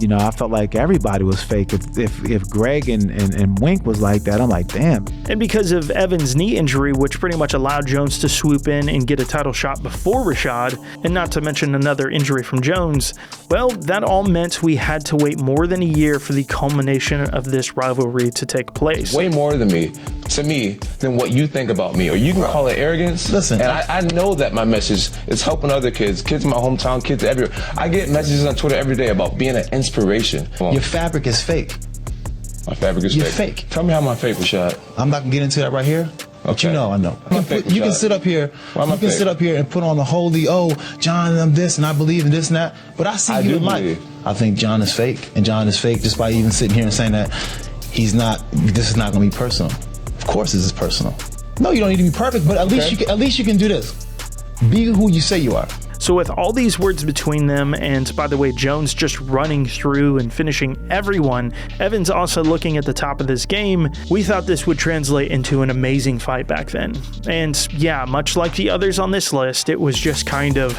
you know, I felt like everybody was fake. If Greg and Wink was like that, I'm like, damn. And because of Evans' knee injury, which pretty much allowed Jones to swoop in and get a title shot before Rashad, and not to mention another injury from Jones, well, that all meant we had to wait more than a year for the culmination of this rivalry to take place. Way more to me than what you think about me, or you can call it arrogance. Listen, and I know that my message is helping other kids in my hometown, kids everywhere. I get messages on Twitter every day about being an inspiration. Your fabric is fake. My fabric is fake. Tell me how my fake, Rashad. I'm not gonna get into that right here. But you know, I know. You can sit up here. Sit up here and put on the holy, Jon, I'm this, and I believe in this and that. But I see you in life. I think Jon is fake, and Jon is fake just by even sitting here and saying that he's not. This is not gonna be personal. Of course, this is personal. No, you don't need to be perfect, but at least you can do this. Be who you say you are. So with all these words between them, and by the way, Jones just running through and finishing everyone, Evans also looking at the top of this game, we thought this would translate into an amazing fight back then. And yeah, much like the others on this list, it was just kind of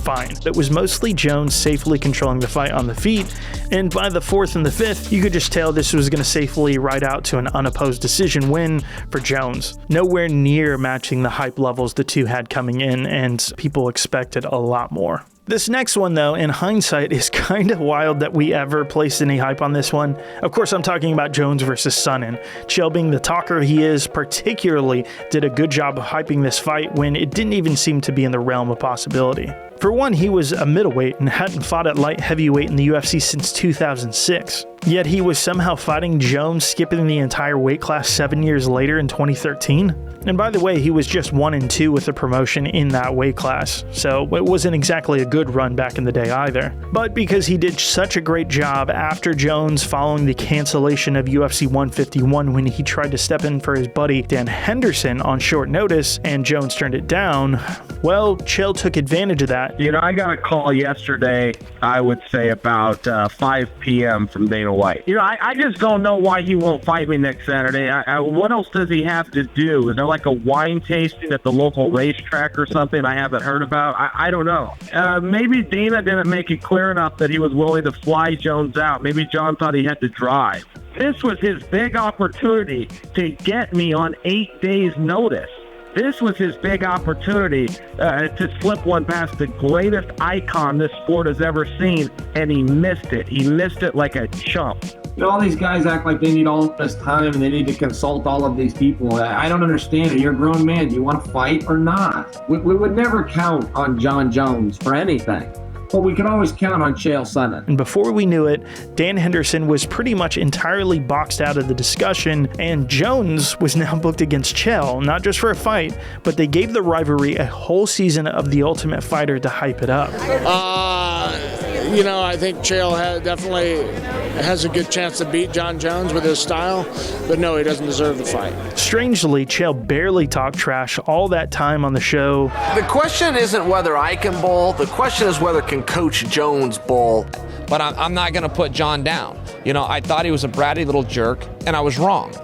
fine. It was mostly Jones safely controlling the fight on the feet, and by the 4th and the 5th, you could just tell this was going to safely ride out to an unopposed decision win for Jones. Nowhere near matching the hype levels the two had coming in, and people expected a lot more. This next one, though, in hindsight, is kind of wild that we ever placed any hype on this one. Of course, I'm talking about Jones versus Sonnen. Chael, being the talker he is, particularly did a good job of hyping this fight when it didn't even seem to be in the realm of possibility. For one, he was a middleweight and hadn't fought at light heavyweight in the UFC since 2006. Yet he was somehow fighting Jones, skipping the entire weight class 7 years later in 2013. And by the way, he was just 1-2 with the promotion in that weight class, so it wasn't exactly a good run back in the day either. But because he did such a great job after Jones following the cancellation of UFC 151 when he tried to step in for his buddy Dan Henderson on short notice and Jones turned it down, well, Chael took advantage of that. You know, I got a call yesterday, I would say about 5 p.m. from Dana White. You know, I just don't know why he won't fight me next Saturday. What else does he have to do? Is there like a wine tasting at the local racetrack or something I haven't heard about? I don't know. Maybe Dana didn't make it clear enough that he was willing to fly Jones out. Maybe Jon thought he had to drive. This was his big opportunity to get me on 8 days' notice. This was his big opportunity to slip one past the greatest icon this sport has ever seen, and he missed it. He missed it like a chump. You know, all these guys act like they need all this time and they need to consult all of these people. I don't understand it. You're a grown man. Do you want to fight or not? We would never count on Jon Jones for anything. But we can always count on Chael Sonnen. And before we knew it, Dan Henderson was pretty much entirely boxed out of the discussion, and Jones was now booked against Chael, not just for a fight, but they gave the rivalry a whole season of The Ultimate Fighter to hype it up. You know, I think Chael definitely has a good chance to beat Jon Jones with his style, but no, he doesn't deserve the fight. Strangely, Chael barely talked trash all that time on the show. The question isn't whether I can bowl, the question is whether can Coach Jones bowl. But I'm not going to put Jon down. You know, I thought he was a bratty little jerk, and I was wrong.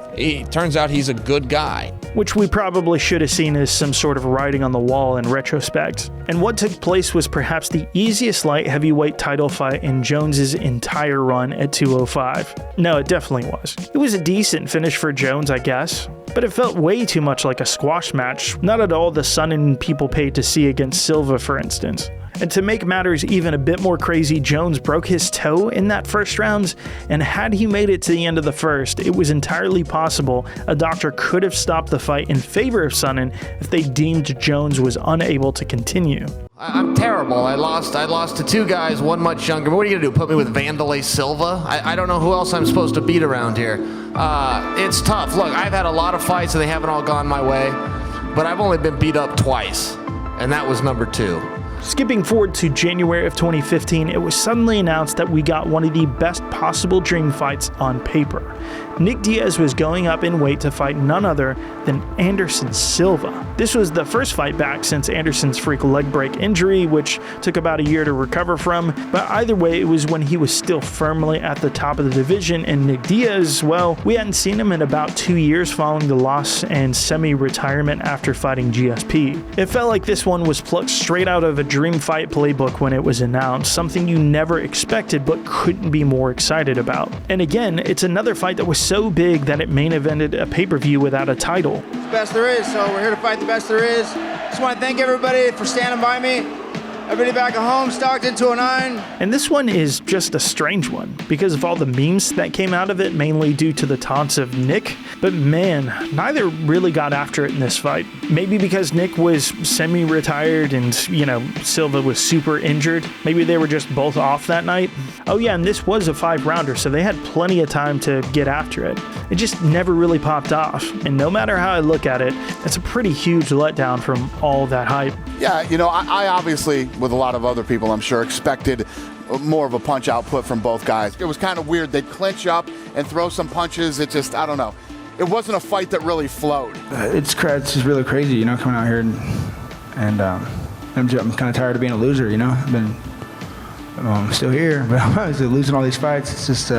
Turns out he's a good guy. Which we probably should have seen as some sort of writing on the wall in retrospect. And what took place was perhaps the easiest light heavyweight title fight in Jones's entire run at 205. No, it definitely was. It was a decent finish for Jones, I guess, but it felt way too much like a squash match, not at all the Sonnen people paid to see against Silva, for instance. And to make matters even a bit more crazy, Jones broke his toe in that first round, and had he made it to the end of the first, it was entirely possible a doctor could have stopped the fight in favor of Sonnen if they deemed Jones was unable to continue. I'm terrible. I lost to two guys, one much younger. But what are you going to do, put me with Wanderlei Silva? I don't know who else I'm supposed to beat around here. It's tough. Look, I've had a lot of fights and they haven't all gone my way, but I've only been beat up twice, and that was number 2. Skipping forward to January of 2015, it was suddenly announced that we got one of the best possible dream fights on paper. Nick Diaz was going up in weight to fight none other than Anderson Silva. This was the first fight back since Anderson's freak leg break injury, which took about a year to recover from, but either way, it was when he was still firmly at the top of the division, and Nick Diaz, well, we hadn't seen him in about 2 years following the loss and semi-retirement after fighting GSP. It felt like this one was plucked straight out of a dream fight playbook when it was announced, something you never expected but couldn't be more excited about. And again, it's another fight that was so big that it main evented a pay-per-view without a title. Best there is, so we're here to fight the best there is. Just want to thank everybody for standing by me. Everybody back at home, Stockton 209. And this one is just a strange one because of all the memes that came out of it, mainly due to the taunts of Nick. But man, neither really got after it in this fight. Maybe because Nick was semi-retired and, Silva was super injured. Maybe they were just both off that night. Oh yeah, and this was a 5-rounder, so they had plenty of time to get after it. It just never really popped off. And no matter how I look at it, it's a pretty huge letdown from all that hype. Yeah, I obviously, with a lot of other people, I'm sure, expected more of a punch output from both guys. It was kind of weird. They'd clinch up and throw some punches. It just, I don't know. It wasn't a fight that really flowed. It's just really crazy, coming out here and I'm kind of tired of being a loser, I'm still here, but I'm obviously losing all these fights. It's just,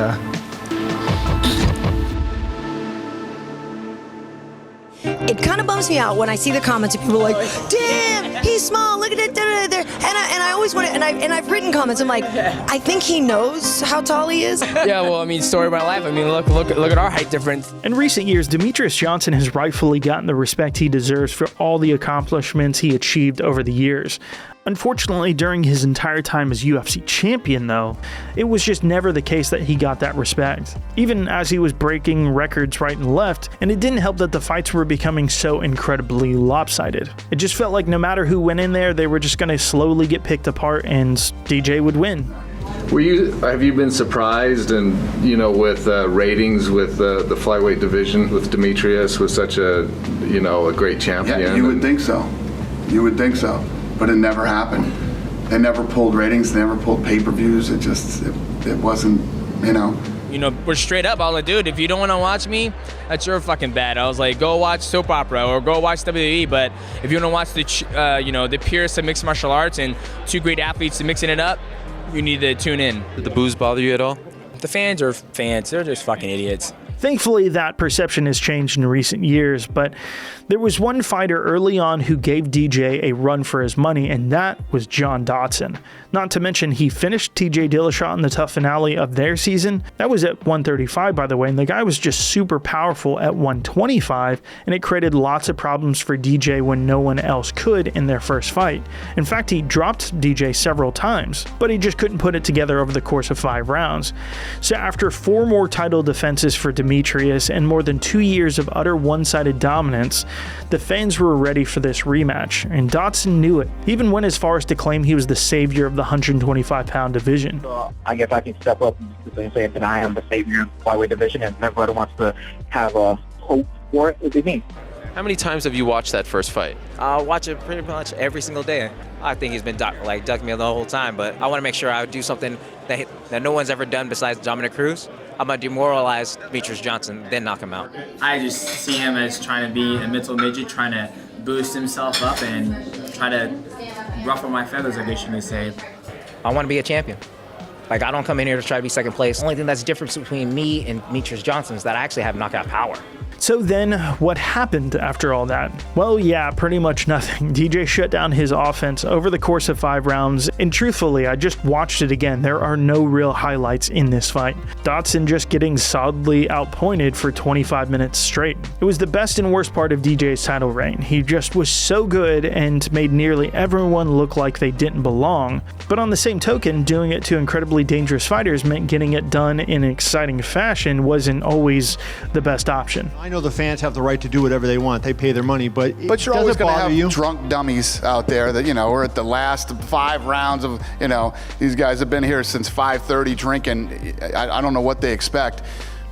It kind of bums me out when I see the comments of people like, damn, he's small, look at it, and I always want to, and I've written comments, I'm like, I think he knows how tall he is. Yeah, well, story of my life. Look at our height difference. In recent years, Demetrius Johnson has rightfully gotten the respect he deserves for all the accomplishments he achieved over the years. Unfortunately, during his entire time as UFC champion, though, it was just never the case that he got that respect, even as he was breaking records right and left, and it didn't help that the fights were becoming so incredibly lopsided. It just felt like no matter who went in there, they were just going to slowly get picked apart and DJ would win. Have you been surprised and with ratings with the flyweight division with Demetrius was such a a great champion? Yeah, you would think so. You would think so. But it never happened. They never pulled ratings. They never pulled pay-per-views. It wasn't, We're straight up. I was like, dude, if you don't want to watch me, that's your fucking bad. I was like, go watch soap opera or go watch WWE. But if you want to watch the purest of mixed martial arts and two great athletes mixing it up, you need to tune in. Did the booze bother you at all? The fans are fans. They're just fucking idiots. Thankfully, that perception has changed in recent years, but there was one fighter early on who gave DJ a run for his money, and that was John Dodson. Not to mention, he finished TJ Dillashaw in the tough finale of their season. That was at 135, by the way, and the guy was just super powerful at 125, and it created lots of problems for DJ when no one else could in their first fight. In fact, he dropped DJ several times, but he just couldn't put it together over the course of 5 rounds. So after 4 more title defenses for Demetrius and more than 2 years of utter one-sided dominance, the fans were ready for this rematch, and Dodson knew it. He even went as far as to claim he was the savior of the 125-pound division. I guess I can step up and say that I am the savior of the flyweight division, and everybody wants to have a hope for it would be me. How many times have you watched that first fight? I watch it pretty much every single day. I think he's been ducking me the whole time, but I want to make sure I do something that no one's ever done besides Dominic Cruz. I'm going to demoralize Demetrius Johnson, then knock him out. I just see him as trying to be a mental midget, trying to boost himself up and try to ruffle my feathers, I guess you may say. I want to be a champion. I don't come in here to try to be second place. The only thing that's different between me and Demetrius Johnson is that I actually have knockout power. So then, what happened after all that? Well, yeah, pretty much nothing. DJ shut down his offense over the course of 5 rounds, and truthfully, I just watched it again. There are no real highlights in this fight. Dodson just getting solidly outpointed for 25 minutes straight. It was the best and worst part of DJ's title reign. He just was so good and made nearly everyone look like they didn't belong. But on the same token, doing it to incredibly dangerous fighters meant getting it done in an exciting fashion wasn't always the best option. I know the fans have the right to do whatever they want. They pay their money, but you're always going to have drunk dummies out there that, we're at the last 5 rounds of, these guys have been here since 5:30 drinking. I don't know what they expect.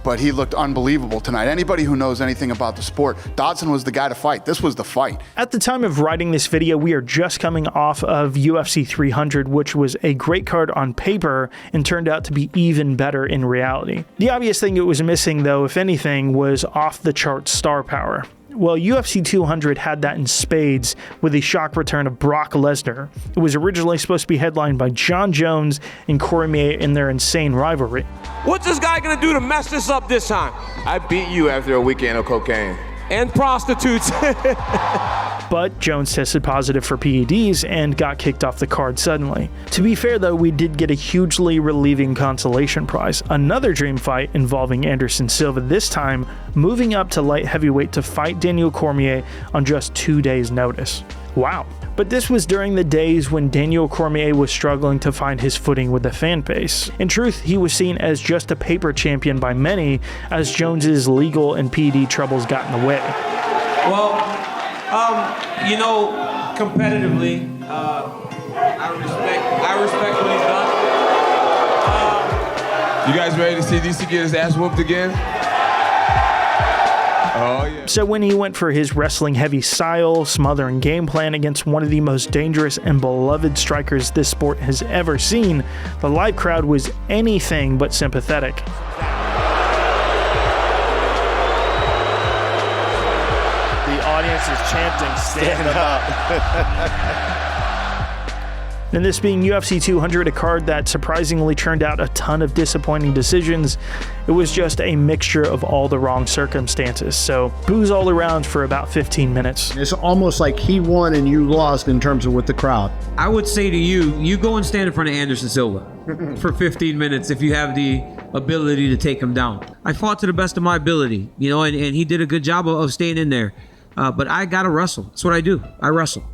but he looked unbelievable tonight. Anybody who knows anything about the sport, Dodson was the guy to fight. This was the fight. At the time of writing this video, we are just coming off of UFC 300, which was a great card on paper and turned out to be even better in reality. The obvious thing it was missing, though, if anything, was off-the-chart star power. Well, UFC 200 had that in spades with the shock return of Brock Lesnar. It was originally supposed to be headlined by Jon Jones and Cormier in their insane rivalry. What's this guy gonna do to mess this up this time? I beat you after a weekend of cocaine. And prostitutes. But Jones tested positive for PEDs and got kicked off the card suddenly. To be fair though, we did get a hugely relieving consolation prize, another dream fight involving Anderson Silva, this time moving up to light heavyweight to fight Daniel Cormier on just 2 days' notice. Wow. But this was during the days when Daniel Cormier was struggling to find his footing with the fan base. In truth, he was seen as just a paper champion by many as Jones's legal and PED troubles got in the way. Well, you know, competitively, I respect what he's done. You guys ready to see DC get his ass whooped again? Oh, yeah. So when he went for his wrestling heavy style, smothering game plan against one of the most dangerous and beloved strikers this sport has ever seen, the live crowd was anything but sympathetic. The audience is chanting, stand up. And this being UFC 200, a card that surprisingly turned out a ton of disappointing decisions, it was just a mixture of all the wrong circumstances. So boos all around for about 15 minutes. It's almost like he won and you lost in terms of with the crowd. I would say to you, you go and stand in front of Anderson Silva for 15 minutes if you have the ability to take him down. I fought to the best of my ability, you know, and he did a good job of staying in there. But I gotta wrestle. That's what I do. I wrestle.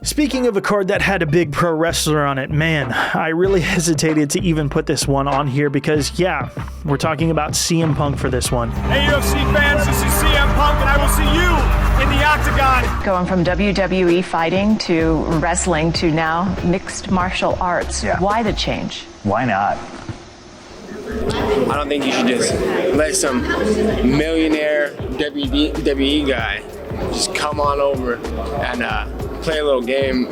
Speaking of a card that had a big pro wrestler on it, man, I really hesitated to even put this one on here because, yeah, we're talking about CM Punk for this one. Hey, UFC fans, this is CM Punk, and I will see you in the octagon. Going from WWE fighting to wrestling to now mixed martial arts. Yeah. Why the change? Why not? I don't think you should just let some millionaire WWE guy just come on over and play a little game,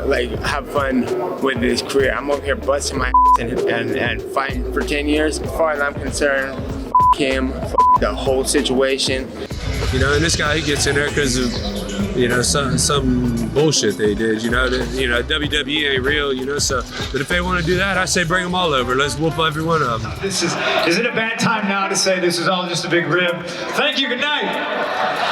like have fun with his career. I'm over here busting my ass and fighting for 10 years. As far as I'm concerned, him, the whole situation. You know, and this guy, he gets in there because of, you know, some bullshit they did. You know, WWE ain't real. You know, so but if they want to do that, I say bring them all over. Let's whoop every one of them. Is it a bad time now to say this is all just a big rib? Thank you. Good night.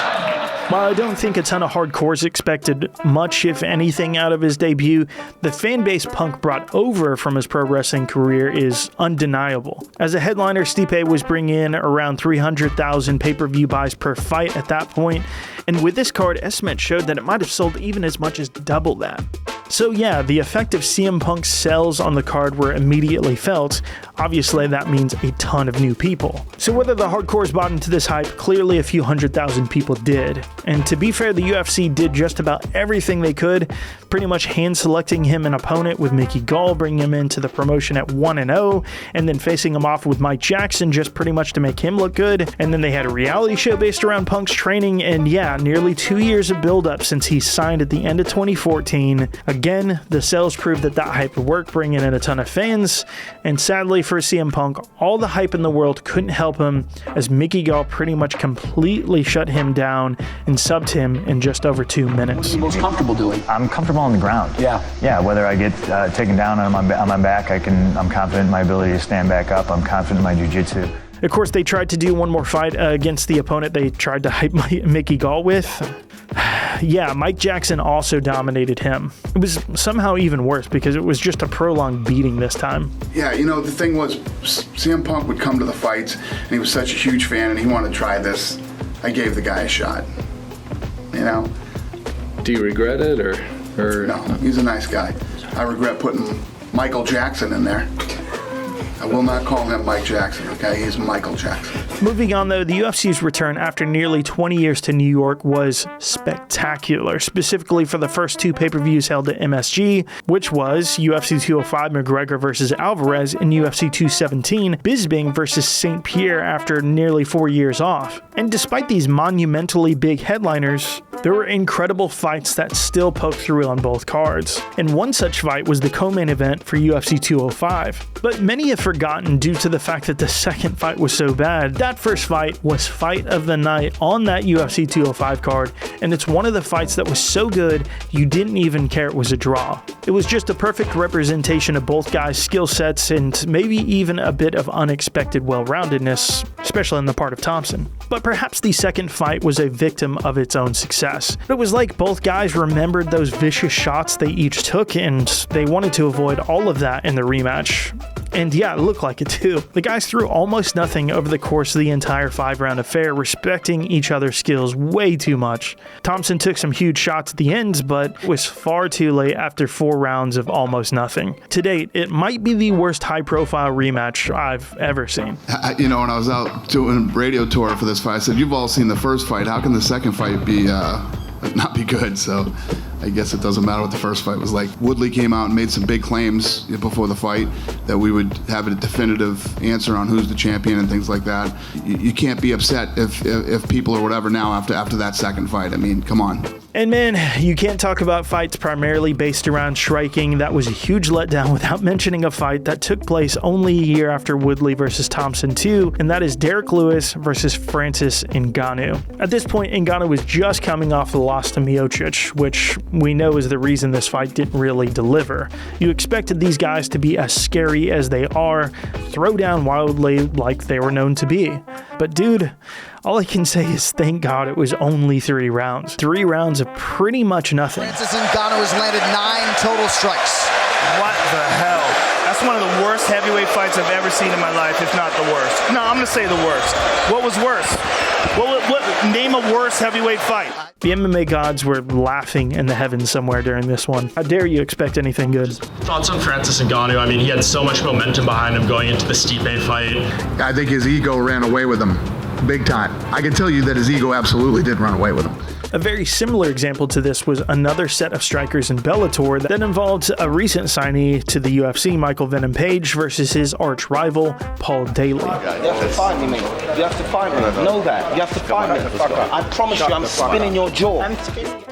While I don't think a ton of hardcores expected much, if anything, out of his debut, the fan base Punk brought over from his pro wrestling career is undeniable. As a headliner, Stipe was bringing in around 300,000 pay-per-view buys per fight at that point, and with this card, estimates showed that it might have sold even as much as double that. So yeah, the effect of CM Punk's sales on the card were immediately felt. Obviously, that means a ton of new people. So whether the hardcores bought into this hype, clearly a few 100,000 people did. And to be fair, the UFC did just about everything they could, pretty much hand-selecting him an opponent with Mickey Gall, bringing him into the promotion at 1-0, and then facing him off with Mike Jackson just pretty much to make him look good. And then they had a reality show based around Punk's training, and yeah, nearly 2 years of build-up since he signed at the end of 2014. Again, the sales proved that hype would work, bringing in a ton of fans, and sadly for CM Punk, all the hype in the world couldn't help him as Mickey Gall pretty much completely shut him down and subbed him in just over 2 minutes. What are you most comfortable doing? I'm comfortable on the ground. Yeah, whether I get taken down on my back, I'm confident in my ability to stand back up. I'm confident in my jiu-jitsu. Of course, they tried to do one more fight against the opponent they tried to hype Mickey Gall with. Yeah, Mike Jackson also dominated him. It was somehow even worse because it was just a prolonged beating this time. Yeah, you know, the thing was, CM Punk would come to the fights, and he was such a huge fan, and he wanted to try this. I gave the guy a shot, you know? Do you regret it, or? No, he's a nice guy. I regret putting Michael Jackson in there. I will not call him Mike Jackson, okay? He's Michael Jackson. Moving on though, the UFC's return after nearly 20 years to New York was spectacular, specifically for the first 2 pay-per-views held at MSG, which was UFC 205 McGregor versus Alvarez and UFC 217 Bisping versus St. Pierre after nearly 4 years off. And despite these monumentally big headliners, there were incredible fights that still poked through on both cards. And one such fight was the co-main event for UFC 205. But many have forgotten due to the fact that the second fight was so bad. That first fight was fight of the night on that UFC 205 card, and it's one of the fights that was so good you didn't even care it was a draw. It was just a perfect representation of both guys' skill sets and maybe even a bit of unexpected well-roundedness, especially on the part of Thompson. But perhaps the second fight was a victim of its own success. It was like both guys remembered those vicious shots they each took, and they wanted to avoid all of that in the rematch. And yeah, it looked like it too. The guys threw almost nothing over the course of the entire 5-round affair, respecting each other's skills way too much. Thompson took some huge shots at the end, but was far too late after 4 rounds of almost nothing. To date, it might be the worst high-profile rematch I've ever seen. When I was out doing a radio tour for this fight, I said, you've all seen the first fight. How can the second fight be not be good? So I guess it doesn't matter what the first fight was like. Woodley came out and made some big claims before the fight that we would have a definitive answer on who's the champion and things like that. You can't be upset if people or whatever now after that second fight. I mean, come on. And man, you can't talk about fights primarily based around striking. That was a huge letdown without mentioning a fight that took place only a year after Woodley versus Thompson 2, and that is Derek Lewis versus Francis Ngannou. At this point, Ngannou was just coming off the loss to Miocic, which we know is the reason this fight didn't really deliver. You expected these guys to be as scary as they are, throw down wildly like they were known to be. But dude, all I can say is thank God it was only 3 rounds. 3 rounds of pretty much nothing. Francis Ngannou has landed 9 total strikes. What the hell? That's one of the worst heavyweight fights I've ever seen in my life, if not the worst. No, I'm going to say the worst. What was worse? Name a worse heavyweight fight. The MMA gods were laughing in the heavens somewhere during this one. How dare you expect anything good? Thoughts on Francis Ngannou? I mean, he had so much momentum behind him going into the Stipe fight. I think his ego ran away with him big time. I can tell you that his ego absolutely did run away with him. A very similar example to this was another set of strikers in Bellator that involved a recent signee to the UFC, Michael Venom Page, versus his arch rival, Paul Daly. You have to fight me, mate. You have to fight me. Know that. You have to fight me. I promise you, I'm spinning your jaw.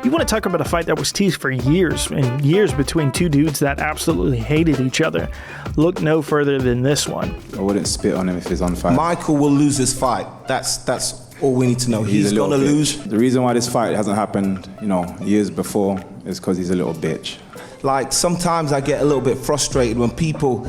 You want to talk about a fight that was teased for years and years between 2 dudes that absolutely hated each other. Look no further than this one. I wouldn't spit on him if he's on fire. Michael will lose this fight. That's all we need to know. He's gonna lose. The reason why this fight hasn't happened, years before is because he's a little bitch. Like, sometimes I get a little bit frustrated when people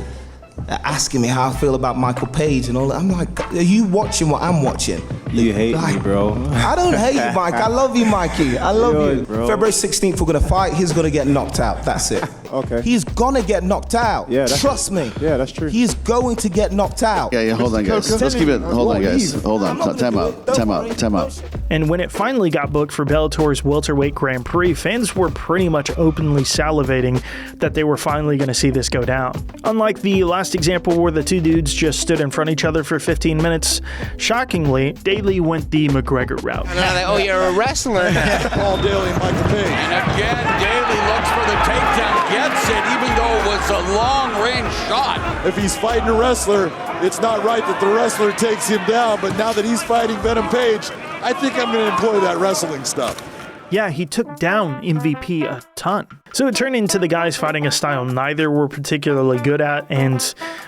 are asking me how I feel about Michael Page and all that. I'm like, are you watching what I'm watching? You hate me, bro. I don't hate you, Mike. I love you, Mikey. I love you. Bro. February 16th, we're gonna fight. He's gonna get knocked out. That's it. Okay. He's gonna get knocked out. Yeah, trust me. Yeah, that's true. He's going to get knocked out. Yeah, hold on, guys. Let's keep it. Hold on, guys. Hold on. Time out. And when it finally got booked for Bellator's welterweight Grand Prix, fans were pretty much openly salivating that they were finally going to see this go down. Unlike the last example where the 2 dudes just stood in front of each other for 15 minutes, shockingly, Daly went the McGregor route. And now they, you're a wrestler. Paul Daly and Michael Page. And again, Daly looks for the takedown, gets it, even though it was a long-range shot. If he's fighting a wrestler, it's not right that the wrestler takes him down, but now that he's fighting Venom Page, I think I'm going to employ that wrestling stuff. Yeah, he took down MVP a ton. So it turned into the guys fighting a style neither were particularly good at, and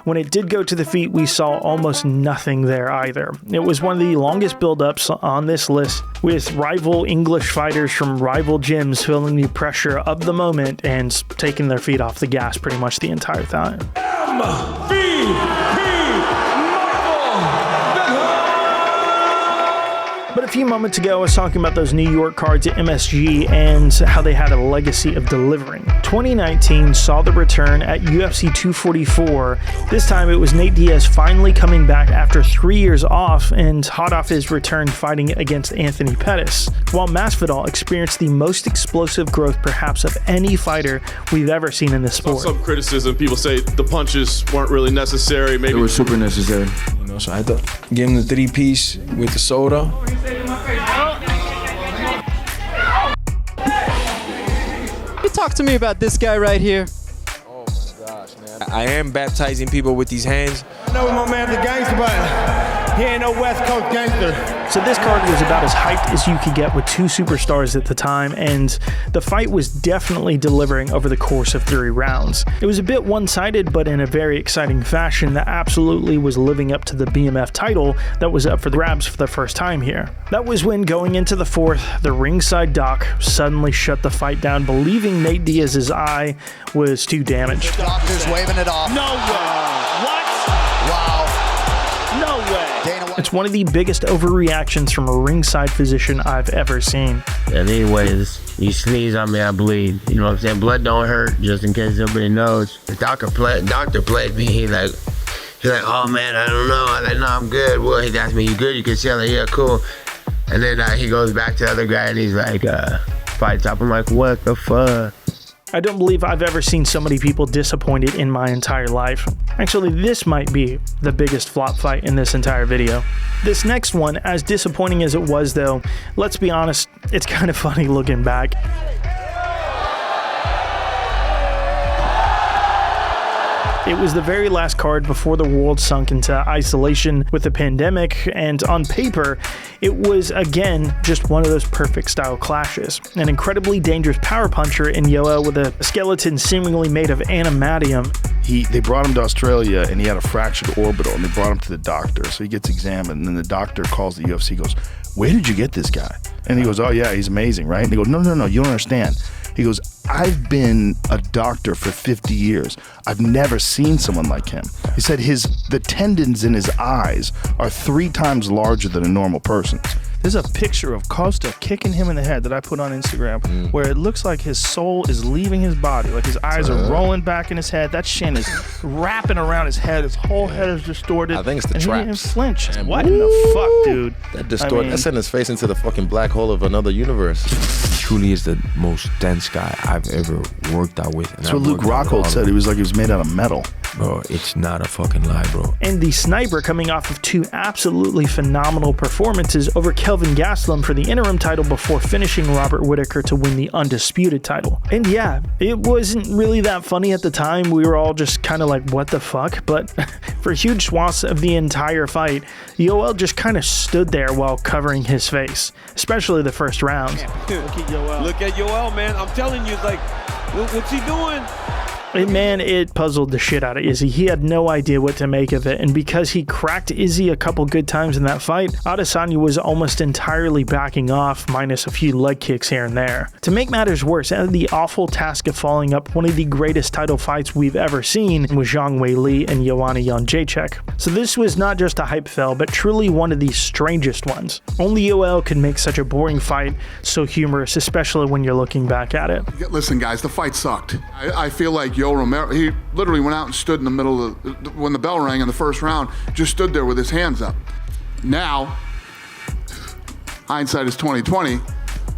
when it did go to the feet, we saw almost nothing there either. It was one of the longest build-ups on this list, with rival English fighters from rival gyms feeling the pressure of the moment and taking their feet off the gas pretty much the entire time. But a few moments ago, I was talking about those New York cards at MSG and how they had a legacy of delivering. 2019 saw the return at UFC 244. This time it was Nate Diaz finally coming back after 3 years off and hot off his return fighting against Anthony Pettis, while Masvidal experienced the most explosive growth perhaps of any fighter we've ever seen in this sport. Some criticism, people say the punches weren't really necessary. Maybe they were super necessary. So I had to give him the 3-piece with the soda. Talk to me about this guy right here. Oh my gosh, man. I am baptizing people with these hands. I know my man's a gangster, but he ain't no West Coast gangster. So this card was about as hyped as you could get with two superstars at the time, and the fight was definitely delivering over the course of 3 rounds. It was a bit one-sided, but in a very exciting fashion that absolutely was living up to the BMF title that was up for the grabs for the first time here. That was when, going into the 4th, the ringside doc suddenly shut the fight down, believing Nate Diaz's eye was too damaged. The doctor's waving it off. No way! What? Wow. No way! It's one of the biggest overreactions from a ringside physician I've ever seen. And anyways, you sneeze on me, I bleed. You know what I'm saying? Blood don't hurt, just in case nobody knows. The doctor played me. He's like, oh man, I don't know. I'm like, no, I'm good. Well, he asked me, you good? You can see? I'm like, yeah, cool. And then he goes back to the other guy and he's like, fight top. I'm like, what the fuck? I don't believe I've ever seen so many people disappointed in my entire life. Actually, this might be the biggest flop fight in this entire video. This next one, as disappointing as it was though, let's be honest, it's kind of funny looking back. It was the very last card before the world sunk into isolation with the pandemic, and on paper, it was again just one of those perfect style clashes. An incredibly dangerous power puncher in Yoel with a skeleton seemingly made of animatium. They brought him to Australia and he had a fractured orbital, and they brought him to the doctor. So he gets examined, and then the doctor calls the UFC, goes, "Where did you get this guy?" And he goes, "Oh yeah, he's amazing, right?" And they go, No, you don't understand. He goes, "I've been a doctor for 50 years. I've never seen someone like him." He said the tendons in his eyes are 3 times larger than a normal person's. There's a picture of Costa kicking him in the head that I put on Instagram where it looks like his soul is leaving his body. Like his eyes are rolling back in his head. That shin is wrapping around his head. His whole head is distorted. I think it's the traps. He didn't flinch. Man, what in the fuck, dude? That distorted. That sent his face into the fucking black hole of another universe. He truly is the most dense guy I've ever worked out with. That's what Luke Rockhold said. He was like he was made out of metal. Bro, it's not a fucking lie, bro. And the sniper coming off of 2 absolutely phenomenal performances over Kelvin Gastelum for the interim title before finishing Robert Whittaker to win the undisputed title. And yeah, it wasn't really that funny at the time. We were all just kind of like, what the fuck? But for huge swaths of the entire fight, Yoel just kind of stood there while covering his face, especially the first round. Look at Yoel. Look at Yoel, man. I'm telling you, like, what's he doing? Man, it puzzled the shit out of Izzy. He had no idea what to make of it, and because he cracked Izzy a couple good times in that fight, Adesanya was almost entirely backing off, minus a few leg kicks here and there. To make matters worse, and the awful task of following up one of the greatest title fights we've ever seen was Zhang Weili and Joanna Jędrzejczyk. So this was not just a hype fell, but truly one of the strangest ones. Only Yoel could make such a boring fight so humorous, especially when you're looking back at it. Listen, guys, the fight sucked. I feel like Yoel Romero, he literally went out and stood in the middle of when the bell rang in the first round, just stood there with his hands up. Now, hindsight is 20/20.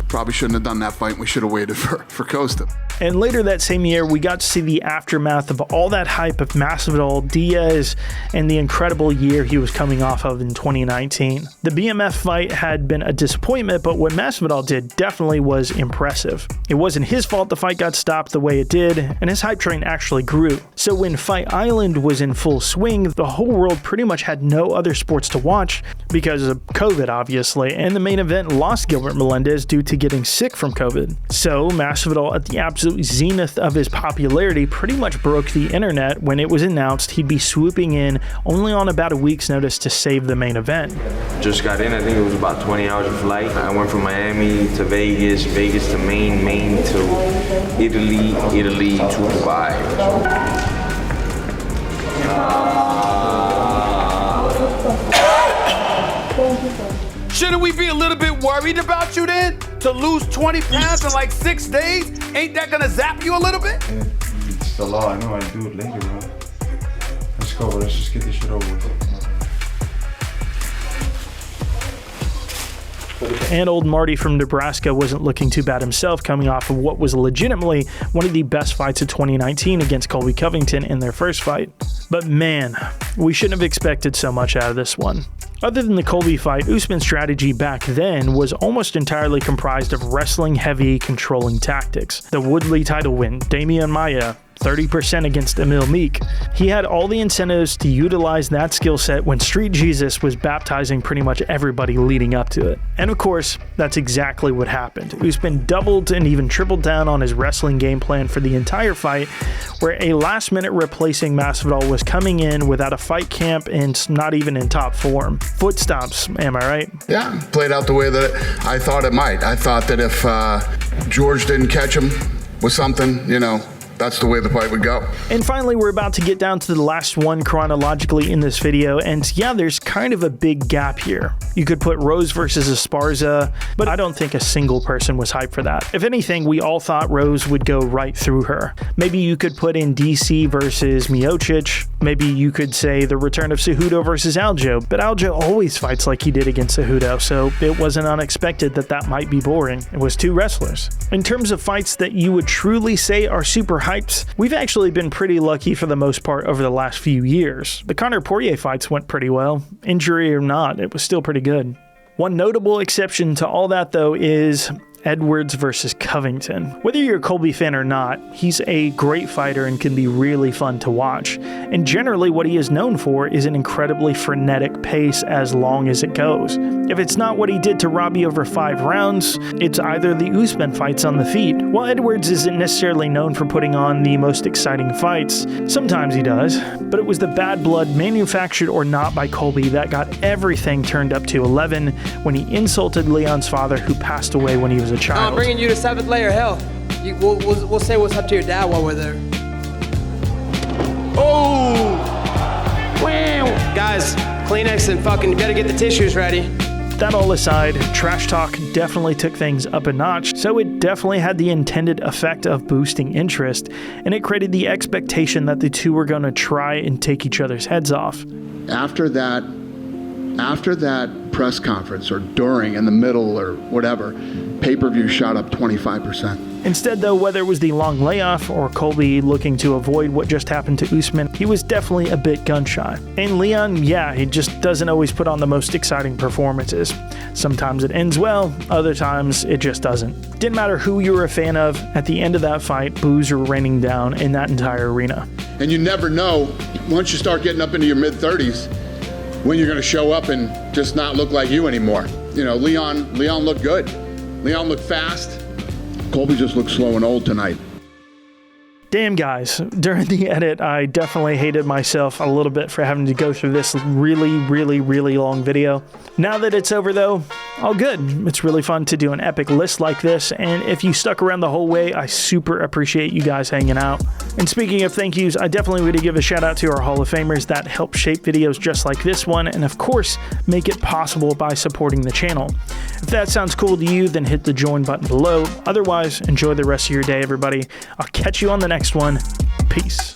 Probably shouldn't have done that fight. We should have waited for Costa. And later that same year, we got to see the aftermath of all that hype of Masvidal, Diaz, and the incredible year he was coming off of in 2019. The BMF fight had been a disappointment, but what Masvidal did definitely was impressive. It wasn't his fault the fight got stopped the way it did, and his hype train actually grew. So when Fight Island was in full swing, the whole world pretty much had no other sports to watch because of COVID, obviously, and the main event lost Gilbert Melendez due to getting sick from COVID. So Masvidal, at the absolute zenith of his popularity, pretty much broke the internet when it was announced he'd be swooping in only on about a week's notice to save the main event. Just got in, I think it was about 20 hours of flight. I went from Miami to Vegas, Vegas to Maine, Maine to Italy, Italy to Dubai. Shouldn't we be a little bit worried about you then? To lose 20 pounds in like 6 days? Ain't that gonna zap you a little bit? Yeah, it's the law. I know I'd do it later, bro. Let's go, let's just get this shit over with. And old Marty from Nebraska wasn't looking too bad himself, coming off of what was legitimately one of the best fights of 2019 against Colby Covington in their first fight. But man, we shouldn't have expected so much out of this one. Other than the Colby fight, Usman's strategy back then was almost entirely comprised of wrestling-heavy, controlling tactics. The Woodley title win, Damian Maia, 30% against Emil Meek. He had all the incentives to utilize that skill set when Street Jesus was baptizing pretty much everybody leading up to it. And of course, that's exactly what happened. Usman doubled and even tripled down on his wrestling game plan for the entire fight, where a last-minute replacing Masvidal was coming in without a fight camp and not even in top form. Foot stomps, am I right? Yeah, played out the way that I thought it might. I thought that if George didn't catch him with something, you know, that's the way the fight would go. And finally, we're about to get down to the last one chronologically in this video, and yeah, there's kind of a big gap here. You could put Rose versus Esparza, but I don't think a single person was hyped for that. If anything, we all thought Rose would go right through her. Maybe you could put in DC versus Miocic. Maybe you could say the return of Cejudo versus Aljo, but Aljo always fights like he did against Cejudo, so it wasn't unexpected that that might be boring. It was two wrestlers. In terms of fights that you would truly say are super hyped, we've actually been pretty lucky for the most part over the last few years. The Conor Poirier fights went pretty well. Injury or not, it was still pretty good. One notable exception to all that, though, is Edwards versus Covington. Whether you're a Colby fan or not, he's a great fighter and can be really fun to watch. And generally what he is known for is an incredibly frenetic pace as long as it goes. If it's not what he did to Robbie over 5 rounds, it's either the Usman fights on the feet. While Edwards isn't necessarily known for putting on the most exciting fights, sometimes he does, but it was the bad blood, manufactured or not by Colby, that got everything turned up to 11 when he insulted Leon's father, who passed away when he was a child. I'm bringing you to 7th layer hell. We'll say what's up to your dad while we're there. Oh! Wow! Guys, Kleenex and fucking, you better get the tissues ready. That all aside, Trash Talk definitely took things up a notch, so it definitely had the intended effect of boosting interest, and it created the expectation that the two were going to try and take each other's heads off. After that press conference, or during, in the middle, or whatever, pay-per-view shot up 25%. Instead, though, whether it was the long layoff or Colby looking to avoid what just happened to Usman, he was definitely a bit gun-shy. And Leon, yeah, he just doesn't always put on the most exciting performances. Sometimes it ends well, other times it just doesn't. Didn't matter who you were a fan of, at the end of that fight, boos were raining down in that entire arena. And you never know, once you start getting up into your mid-30s, when you're going to show up and just not look like you anymore. You know, Leon looked good. Leon looked fast. Colby just looked slow and old tonight. Damn, guys, during the edit, I definitely hated myself a little bit for having to go through this really long video. Now that it's over, though, all good. It's really fun to do an epic list like this, and if you stuck around the whole way, I super appreciate you guys hanging out. And speaking of thank yous, I definitely want to give a shout out to our Hall of Famers that help shape videos just like this one, and of course, make it possible by supporting the channel. If that sounds cool to you, then hit the join button below. Otherwise, enjoy the rest of your day, everybody. I'll catch you on the next one. Peace.